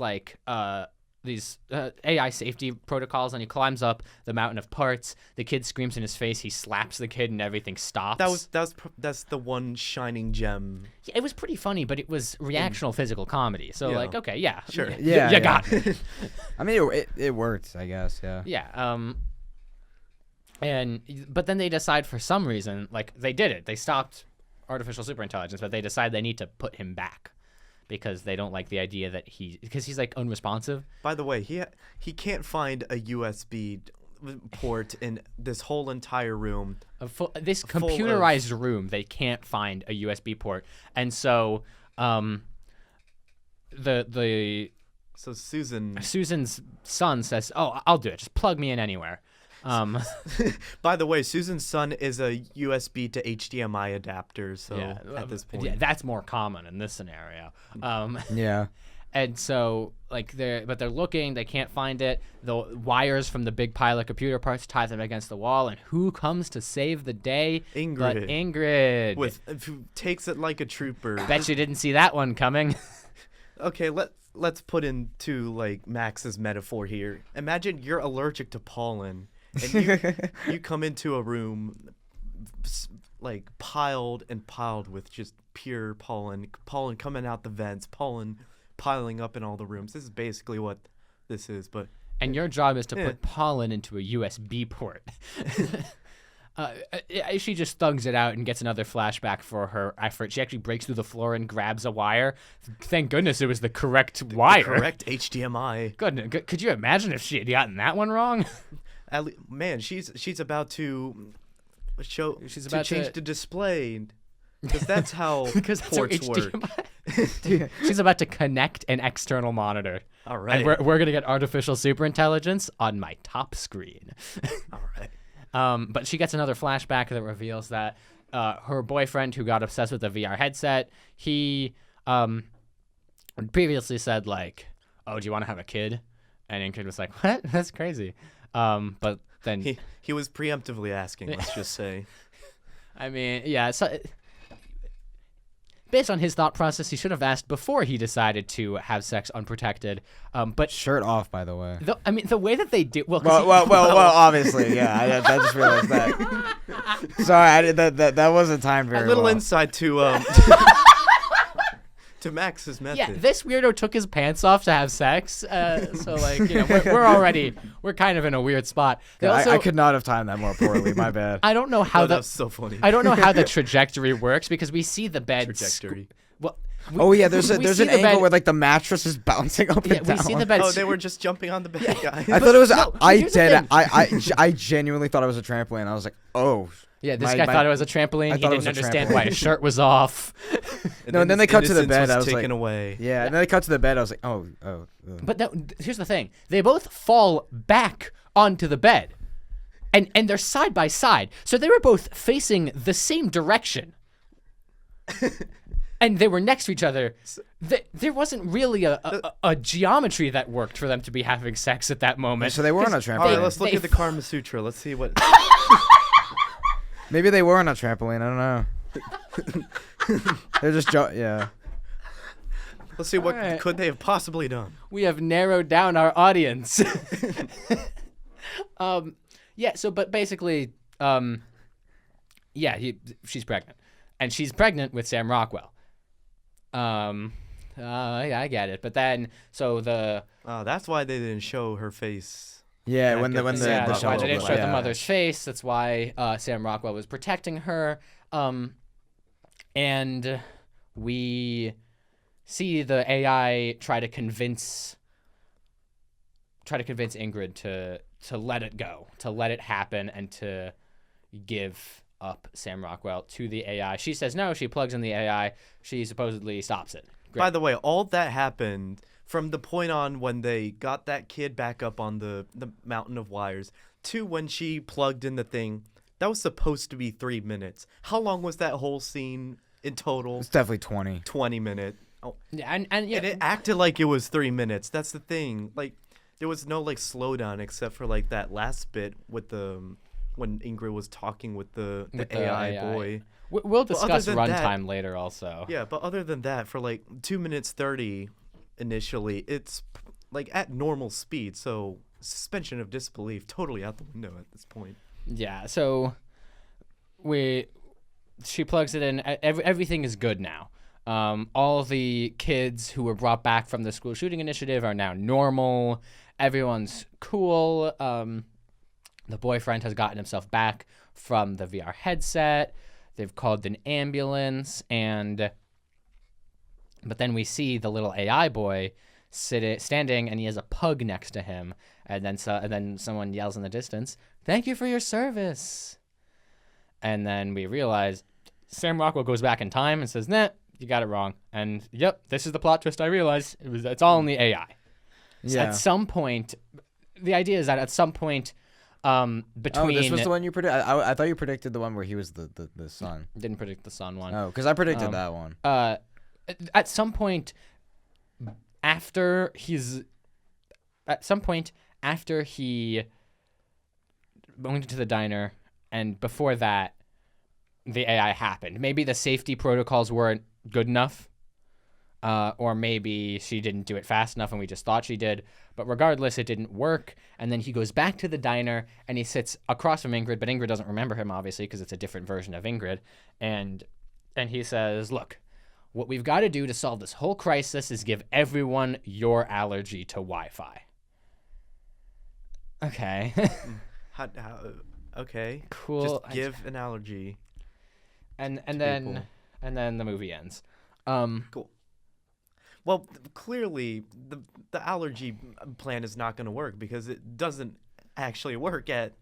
these AI safety protocols, and he climbs up the mountain of parts. The kid screams in his face. He slaps the kid, and everything stops. that's the one shining gem. Yeah, it was pretty funny, but it was reactional physical comedy. So Yeah. okay, yeah, Sure. Yeah, you yeah. got it. I mean, it worked, I guess. Yeah. Yeah. But then they decide for some reason, they did it. They stopped artificial superintelligence, but they decide they need to put him back because they don't like the idea that because he's unresponsive. By the way, he can't find a USB port in this whole entire room. This computerized room, they can't find a USB port, and so So Susan's son says, "Oh, I'll do it. Just plug me in anywhere." By the way, Susan's son is a USB to HDMI adapter, so at this point. yeah, that's more common in this scenario. Yeah. And so, they're looking, they can't find it. The wires from the big pile of computer parts tie them against the wall, and who comes to save the day? Ingrid. But Ingrid. Who takes it like a trooper. Bet you didn't see that one coming. Okay, let's put into Max's metaphor here. Imagine you're allergic to pollen, and you come into a room piled with just pure pollen coming out the vents, pollen piling up in all the rooms. This is basically what this is, but And your job is to put pollen into a USB port. She just thugs it out and gets another flashback for her effort. She actually breaks through the floor and grabs a wire. Thank goodness it was the correct wire. correct HDMI. Could you imagine if she had gotten that one wrong? Man, she's about to show. She's to about change to- the display, because that's how Because that's how ports work. HDMI. She's about to connect an external monitor. All right. And we're going to get artificial superintelligence on my top screen. All right. But she gets another flashback that reveals that her boyfriend, who got obsessed with the VR headset, he previously said, "Oh, do you want to have a kid?" And Ingrid was like, "What? That's crazy." But then He was preemptively asking, let's just say. I mean, yeah. So, based on his thought process, he should have asked before he decided to have sex unprotected. But Shirt off, by the way. the way that they do, Well, obviously, yeah. I just realized that. Sorry, I did that wasn't timed very A little well. insight to to Max's method. yeah, this weirdo took his pants off to have sex. So we're kind of in a weird spot. They Yeah, also, I could not have timed that more poorly. My bad. I don't know how That was so funny. I don't know how the trajectory works because we see the bed. Trajectory. Well, Oh yeah, there's we an see the angle bed- where like the mattress is bouncing up Yeah, and we down. see the bed. Oh, they were just jumping on the bed, guys. I thought it was. No, I here's the did. thing. I genuinely thought it was a trampoline. I was like, oh. Yeah, this My- guy my- thought it was a trampoline. I He thought it didn't was a understand trampoline. why his shirt was off. No, and then they cut to the innocence bed, was I was taken like- away. Yeah, and then they cut to the bed. I was like, oh. But no, here's the thing: they both fall back onto the bed, and they're side by side, so they were both facing the same direction, and they were next to each other. There wasn't really a geometry that worked for them to be having sex at that moment. So they were on a All right, trampoline. let's look They at the Karma Sutra. Let's see what. Maybe they were on a trampoline. I don't know. They're just yeah. Let's see what Alright. could they have possibly done. We have narrowed down our audience. Yeah. So, but basically, yeah, she's pregnant, and she's pregnant with Sam Rockwell. Yeah, I get it. But then, so the That's why they didn't show her face. Yeah, Back when at the yeah, the that's why shuttle they didn't was- show the yeah. mother's face. That's why Sam Rockwell was protecting her. And we see the AI try to convince Ingrid to let it go, to let it happen, and to give up Sam Rockwell to the AI. She says no. She plugs in the AI. She supposedly stops it. Great. By the way, all that happened from the point on when they got that kid back up on the mountain of wires to when she plugged in the thing. That was supposed to be 3 minutes. How long was that whole scene in total? It's definitely 20. 20 minutes. Oh, Yeah, and yeah, and it acted like it was 3 minutes. That's the thing. Like, there was no like slowdown except for like that last bit with the when Ingrid was talking with the AI boy. We'll discuss than that- runtime later also. Yeah, but other than that, for like 2 minutes 30 initially, it's like at normal speed. So suspension of disbelief totally out the window at this point. Yeah, so she plugs it in. Everything is good now. All the kids who were brought back from the school shooting initiative are now normal. Everyone's cool. The boyfriend has gotten himself back from the VR headset. They've called an ambulance, but then we see the little AI boy standing, and he has a pug next to him. And then someone yells in the distance, "Thank you for your service." And then we realize Sam Rockwell goes back in time and says, "Nah, you got it wrong." And yep, this is the plot twist I realized. It's all in the AI. So Yeah. at some point, the idea is that at some point, between Oh, this was the one you predicted. I thought you predicted the one where he was the son. didn't predict the sun one. Oh, because I predicted that one. At some point after he went into the diner, and before that, the AI happened. Maybe the safety protocols weren't good enough, or maybe she didn't do it fast enough and we just thought she did. But regardless, it didn't work. And then he goes back to the diner and he sits across from Ingrid, but Ingrid doesn't remember him, obviously, because it's a different version of Ingrid. And he says, "Look, what we've got to do to solve this whole crisis is give everyone your allergy to Wi-Fi." Okay. How, okay. Cool. Just give an allergy. and people. then the movie ends. Cool. Well, clearly the allergy plan is not going to work because it doesn't actually work at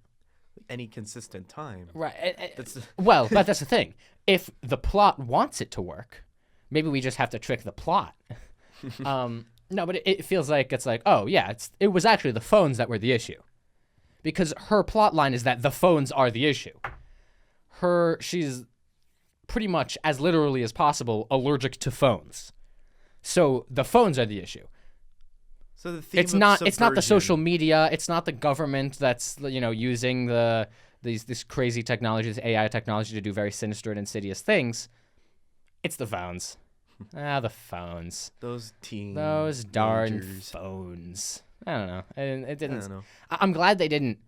any consistent time. Right. That's Well, but that's the thing. If the plot wants it to work, maybe we just have to trick the plot. No, but it feels like it's like, oh yeah, it was actually the phones that were the issue, because her plot line is that the phones are the issue. She's pretty much as literally as possible allergic to phones, so the phones are the issue. so the theme It's of not the subversion. social media. It's not the government that's using this crazy technology, this AI technology, to do very sinister and insidious things. It's the phones. The phones. Those teens. Those darn phones. I don't know. And it I didn't. don't know. I'm glad they didn't.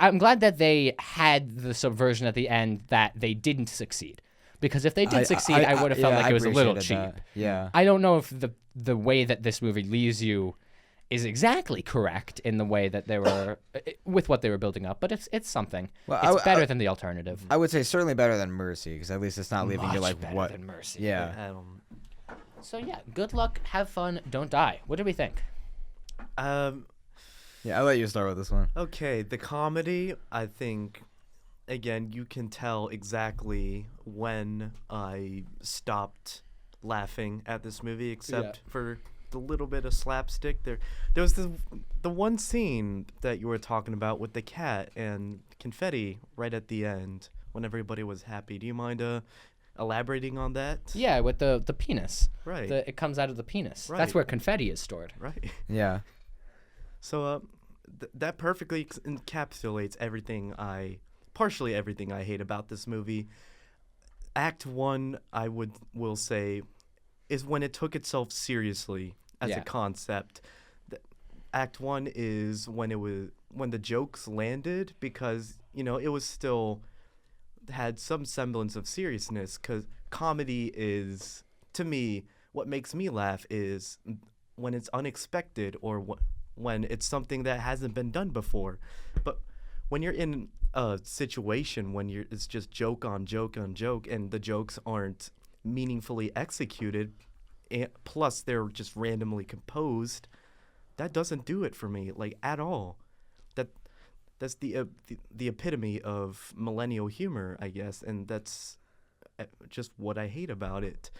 I'm glad that they had the subversion at the end that they didn't succeed. Because if they did succeed, I would have felt like it was a little cheap. That. Yeah. I don't know if the way that this movie leaves you is exactly correct in the way that they were with what they were building up, but it's something. Well, It's better than the alternative. I would say certainly better than Mercy, because at least it's not leaving you Much like better what. than Mercy. Yeah. I don't. So yeah, good luck, have fun, don't die. What do we think? Yeah, I'll let you start with this one. Okay, the comedy, I think, again, you can tell exactly when I stopped laughing at this movie, except for the little bit of slapstick. There was the one scene that you were talking about with the cat and confetti right at the end when everybody was happy. Do you mind elaborating on that? Yeah, with the penis. Right. It comes out of the penis. Right. That's where confetti is stored. Right. Yeah. So that perfectly encapsulates partially everything I hate about this movie. Act 1, I will say, is when it took itself seriously as a concept. Act 1 is when the jokes landed, because it was still had some semblance of seriousness, because comedy is, to me, what makes me laugh is when it's unexpected, or when it's something that hasn't been done before. But when you're in a situation when it's just joke on joke on joke, and the jokes aren't meaningfully executed, and plus they're just randomly composed, that doesn't do it for me, like, at all. That's the epitome of millennial humor, I guess, and that's just what I hate about it.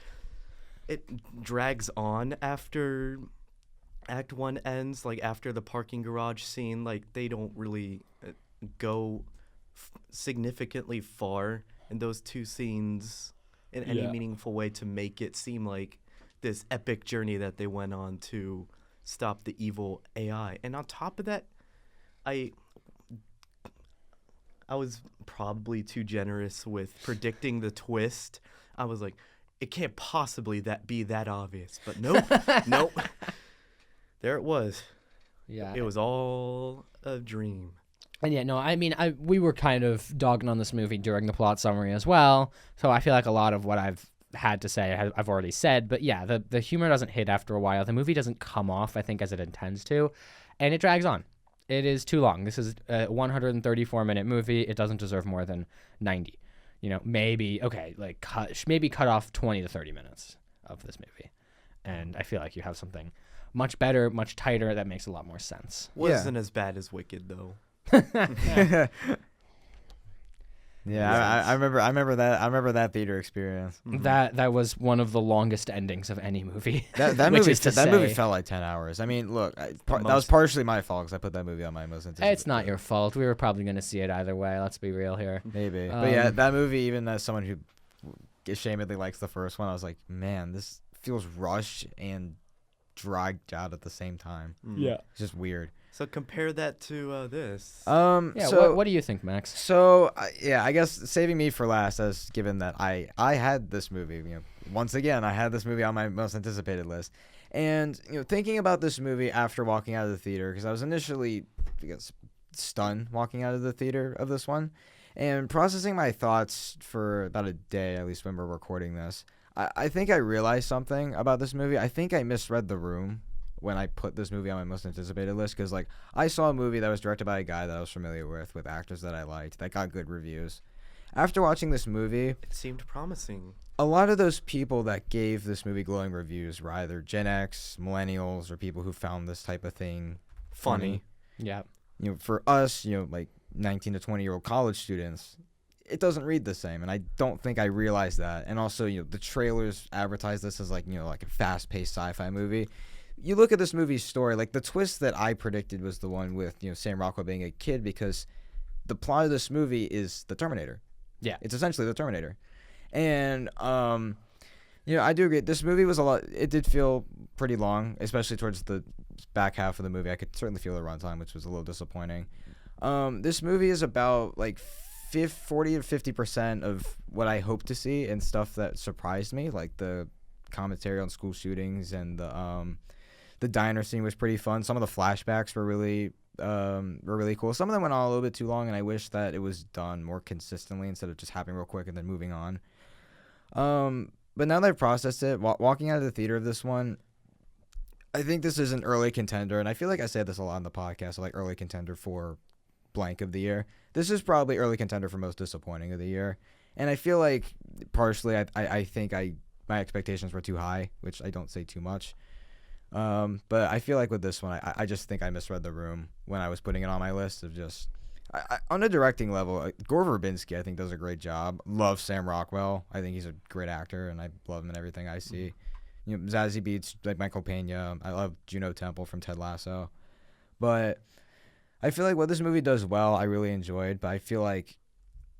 It drags on after Act 1 ends, like after the parking garage scene. Like, they don't really go significantly far in those two scenes in any meaningful way to make it seem like this epic journey that they went on to stop the evil AI. And on top of that, I was probably too generous with predicting the twist. I was like, it can't possibly be that obvious. But nope, nope. There it was. Yeah. It was all a dream. And yeah, no, I mean, we were kind of dogging on this movie during the plot summary as well, so I feel like a lot of what I've had to say I've already said. But yeah, the humor doesn't hit after a while. The movie doesn't come off, I think, as it intends to, and it drags on. It is too long. This is a 134-minute movie. It doesn't deserve more than 90. Maybe cut off 20 to 30 minutes of this movie, and I feel like you have something much better, much tighter, that makes a lot more sense. Wasn't as bad as Wicked, though. I remember that theater experience. Mm-hmm. That was one of the longest endings of any movie. That which movie is to that movie say- felt like 10 hours. I mean, look, that was partially my fault, because I put that movie on my most anticipated. It's not your fault. We were probably going to see it either way. Let's be real here. Maybe. But yeah, that movie, even as someone who ashamedly likes the first one, I was like, man, this feels rushed and dragged out at the same time. Yeah. It's just weird. So compare that to this. Yeah. So, what do you think, Max? So I guess saving me for last, as given that I had this movie, once again I had this movie on my most anticipated list, and thinking about this movie after walking out of the theater, because I was initially, I guess, stunned walking out of the theater of this one, and processing my thoughts for about a day, at least when we're recording this. I think I realized something about this movie. I think I misread the room when I put this movie on my most anticipated list, because I saw a movie that was directed by a guy that I was familiar with actors that I liked, that got good reviews. After watching this movie, It seemed promising. a lot of those people that gave this movie glowing reviews were either Gen X, millennials, or people who found this type of thing funny. Yeah. For us, like 19 to 20-year-old college students, it doesn't read the same, and I don't think I realized that. And also, the trailers advertise this as like a fast-paced sci-fi movie. You look at this movie's story, like the twist that I predicted was the one with Sam Rockwell being a kid, because the plot of this movie is the Terminator. Yeah. It's essentially the Terminator. And I do agree. This movie was a lot. It did feel pretty long, especially towards the back half of the movie. I could certainly feel the runtime, which was a little disappointing. This movie is about like 40 to 50% of what I hoped to see, and stuff that surprised me, like the commentary on school shootings, and the diner scene was pretty fun. Some of the flashbacks were really cool. Some of them went on a little bit too long, and I wish that it was done more consistently instead of just happening real quick and then moving on. But now that I've processed it, walking out of the theater of this one, I think this is an early contender, and I feel like I said this a lot on the podcast, like early contender for blank of the year. This is probably early contender for most disappointing of the year. And I feel like partially I think I my expectations were too high, which I don't say too much. But I feel like with this one, I just think I misread the room when I was putting it on my list of just on a directing level. Gore Verbinski, I think, does a great job. Love Sam Rockwell. I think he's a great actor, and I love him in everything I see. You know, Zazie Beetz, like Michael Pena. I love Juno Temple from Ted Lasso. But I feel like what this movie does well, I really enjoyed. But I feel like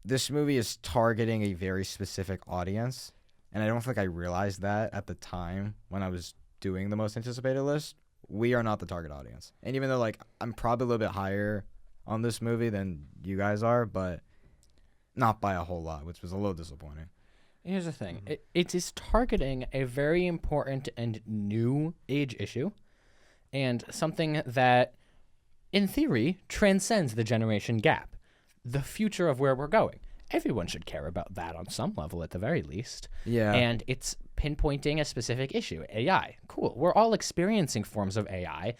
this movie is targeting a very specific audience, and I don't think I realized that at the time when I was doing the most anticipated list. We are not the target audience, and even though like I'm probably a little bit higher on this movie than you guys are, but not by a whole lot, which was a little disappointing. Here's the thing. It is targeting a very important and new age issue, and something that, in theory, transcends the generation gap. The future of where we're going. Everyone should care about that on some level, at the very least. Yeah. And it's pinpointing a specific issue. AI. Cool. We're all experiencing forms of AI.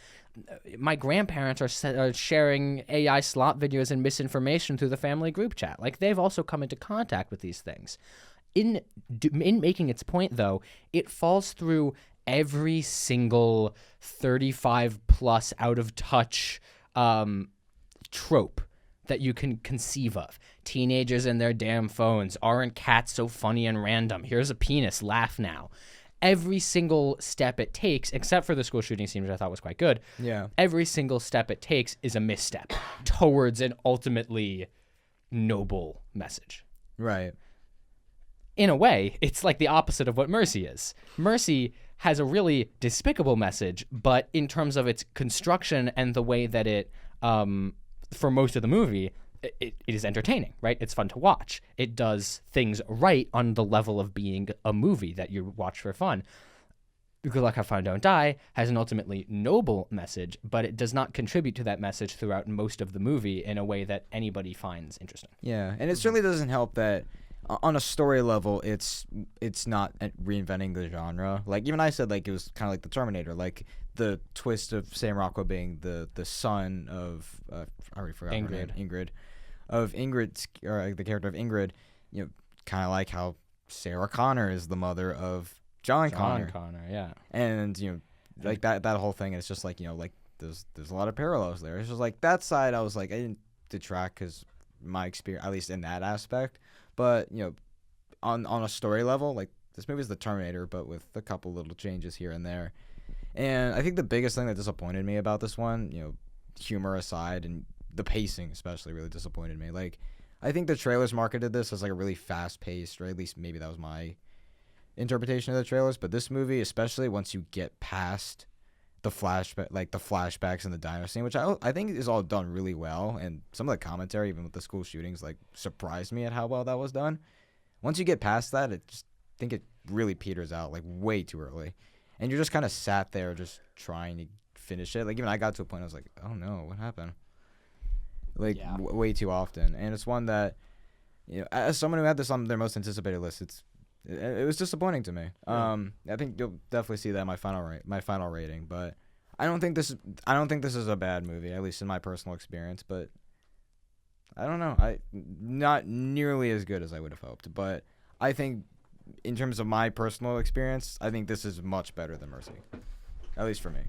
My grandparents are sharing AI slot videos and misinformation through the family group chat. Like, they've also come into contact with these things. In making its point, though, it falls through every single 35 plus out of touch trope that you can conceive of. Teenagers and their damn phones. Aren't cats so funny and random? Here's a penis. Laugh now. Every single step it takes, except for the school shooting scene, which I thought was quite good. Yeah. Every single step it takes is a misstep towards an ultimately noble message. Right. In a way, it's like the opposite of what Mercy is. Mercy has a really despicable message, but in terms of its construction and the way that it, for most of the movie, it is entertaining, right? It's fun to watch. It does things right on the level of being a movie that you watch for fun. Good Luck, Have Fun, Don't Die has an ultimately noble message, but it does not contribute to that message throughout most of the movie in a way that anybody finds interesting. Yeah, and it certainly doesn't help that on a story level, it's not reinventing the genre. Like, even I said, like, it was kind of like the Terminator, like the twist of Sam Rockwell being the son of I already forgot her name, Ingrid, of Ingrid's, or the character of Ingrid. You know, kind of like how Sarah Connor is the mother of John Connor. Yeah. And you know, like that whole thing. It's just like, you know, like there's a lot of parallels there. It's just like that side. I was like, I didn't detract because my experience, at least in that aspect. But, you know, on a story level, like, this movie is the Terminator, but with a couple little changes here and there. And I think the biggest thing that disappointed me about this one, you know, humor aside, and the pacing especially really disappointed me. Like, I think the trailers marketed this as, like, a really fast-paced, or at least maybe that was my interpretation of the trailers. But this movie, especially once you get past the flashbacks and the diner scene, which I think is all done really well, and some of the commentary, even with the school shootings, like, surprised me at how well that was done. Once you get past that, I think it really peters out, like, way too early, and you're just kind of sat there just trying to finish it. Like, even I got to a point I was like, oh no, what happened? Like, Yeah. way too often. And it's one that, you know, as someone who had this on their most anticipated list, it was disappointing to me. Yeah. I think you'll definitely see that in my final rating, but I don't think this is a bad movie, at least in my personal experience. But I don't know, not nearly as good as I would have hoped. But I think, in terms of my personal experience, I think this is much better than Mercy, at least for me.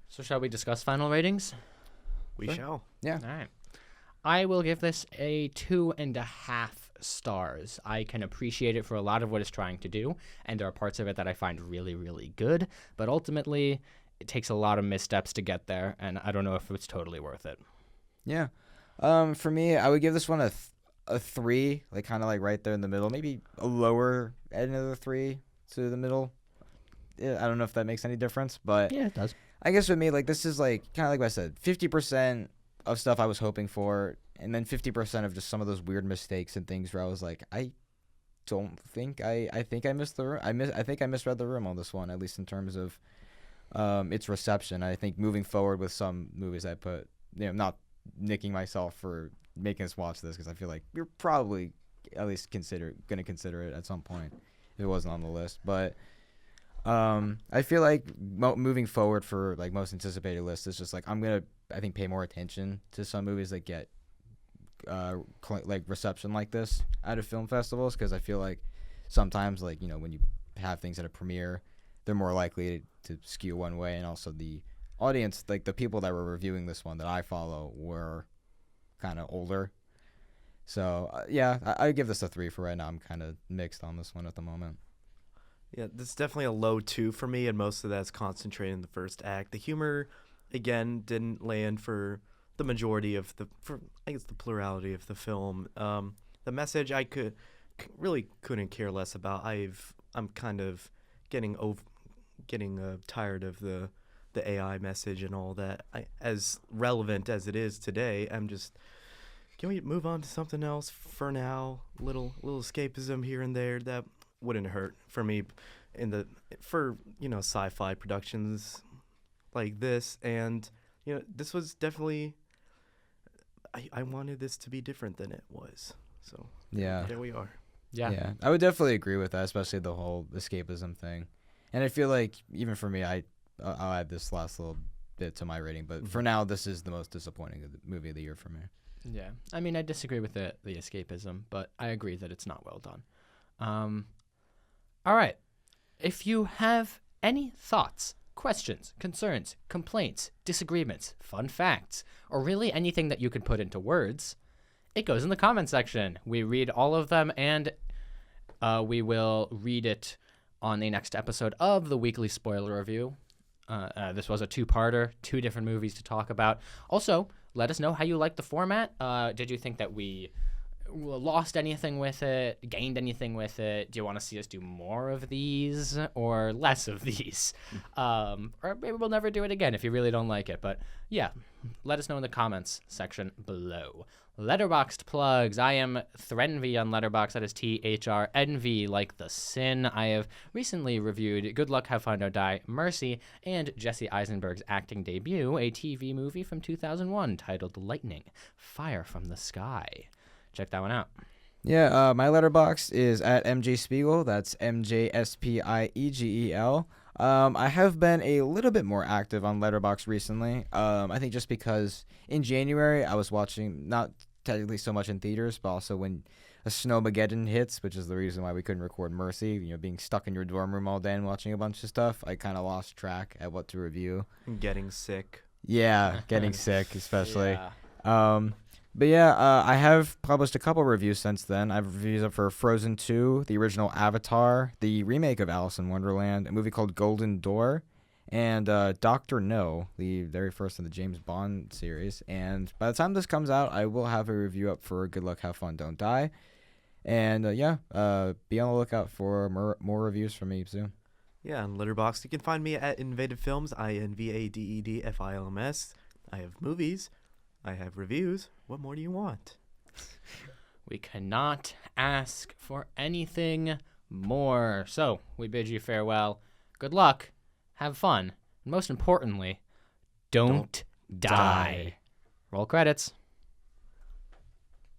So shall we discuss final ratings? We Sure. shall. Yeah. All right. I will give this a 2.5 stars. I can appreciate it for a lot of what it's trying to do, and there are parts of it that I find really, really good, but ultimately it takes a lot of missteps to get there, and I don't know if it's totally worth it. Yeah. For me, I would give this one a 3, like, kind of like right there in the middle, maybe a lower end of the 3 to the middle. Yeah, I don't know if that makes any difference, but Yeah, it does. I guess with me, like, this is like kind of like what I said, 50% of stuff I was hoping for, and then 50% of just some of those weird mistakes and things where I was like, I think I missed the room. I think I misread the room on this one, at least in terms of its reception. I think moving forward with some movies I put, you know, not nicking myself for making us watch this, because I feel like you're probably at least gonna consider it at some point if it wasn't on the list. But I feel like moving forward for, like, most anticipated lists, it's just like I'm gonna, I think, pay more attention to some movies that get like reception like this out of film festivals, because I feel like sometimes, like, you know, when you have things at a premiere, they're more likely to skew one way. And also the audience, like the people that were reviewing this one that I follow, were kind of older. So yeah, I give this a 3 for right now. I'm kind of mixed on this one at the moment. Yeah, this is definitely a low 2 for me, and most of that's concentrated in the first act. The humor, again, didn't land for the majority of I guess the plurality of the film. The message really couldn't care less about. I'm kind of getting tired of the AI message and all that. As relevant as it is today, I'm just, can we move on to something else for now? Little escapism here and there that wouldn't hurt for me for sci-fi productions like this. And this was definitely, I wanted this to be different than it was. So Yeah. there we are. Yeah, I would definitely agree with that, especially the whole escapism thing. And I feel like even for me, I'll add this last little bit to my rating, but for now, this is the most disappointing movie of the year for me. Yeah, I mean, I disagree with the escapism, but I agree that it's not well done. All right, if you have any thoughts, questions, concerns, complaints, disagreements, fun facts, or really anything that you could put into words, it goes in the comment section. We read all of them, and we will read it on the next episode of the weekly spoiler review. This was a two-parter, 2 different movies to talk about. Also, let us know how you like the format. Did you think that we lost anything with it, gained anything with it? Do you want to see us do more of these or less of these? Or maybe we'll never do it again if you really don't like it. But yeah, let us know in the comments section below. Letterboxd plugs. I am Threnv on Letterboxd. That is THRNV, like the sin. I have recently reviewed Good Luck, Have Fun, Don't Die, Mercy, and Jesse Eisenberg's acting debut, a TV movie from 2001 titled Lightning, Fire from the Sky. Check that one out. Yeah, my letterbox is at MJ Spiegel. That's MJSPIEGEL. I have been a little bit more active on Letterboxd recently. I think just because in January I was watching, not technically so much in theaters, but also when a Snowmageddon hits, which is the reason why we couldn't record Mercy, being stuck in your dorm room all day and watching a bunch of stuff, I kind of lost track at what to review. Getting sick. Yeah, getting sick especially. Yeah. But yeah, I have published a couple reviews since then. I have reviews up for Frozen 2, the original Avatar, the remake of Alice in Wonderland, a movie called Golden Door, and Dr. No, the very first in the James Bond series. And by the time this comes out, I will have a review up for Good Luck, Have Fun, Don't Die. And be on the lookout for more reviews from me soon. Yeah, on Letterboxd, you can find me at Invaded Films, INVADEDFILMS. I have movies. I have reviews. What more do you want? We cannot ask for anything more. So we bid you farewell. Good luck. Have fun. And most importantly, don't die. Roll credits.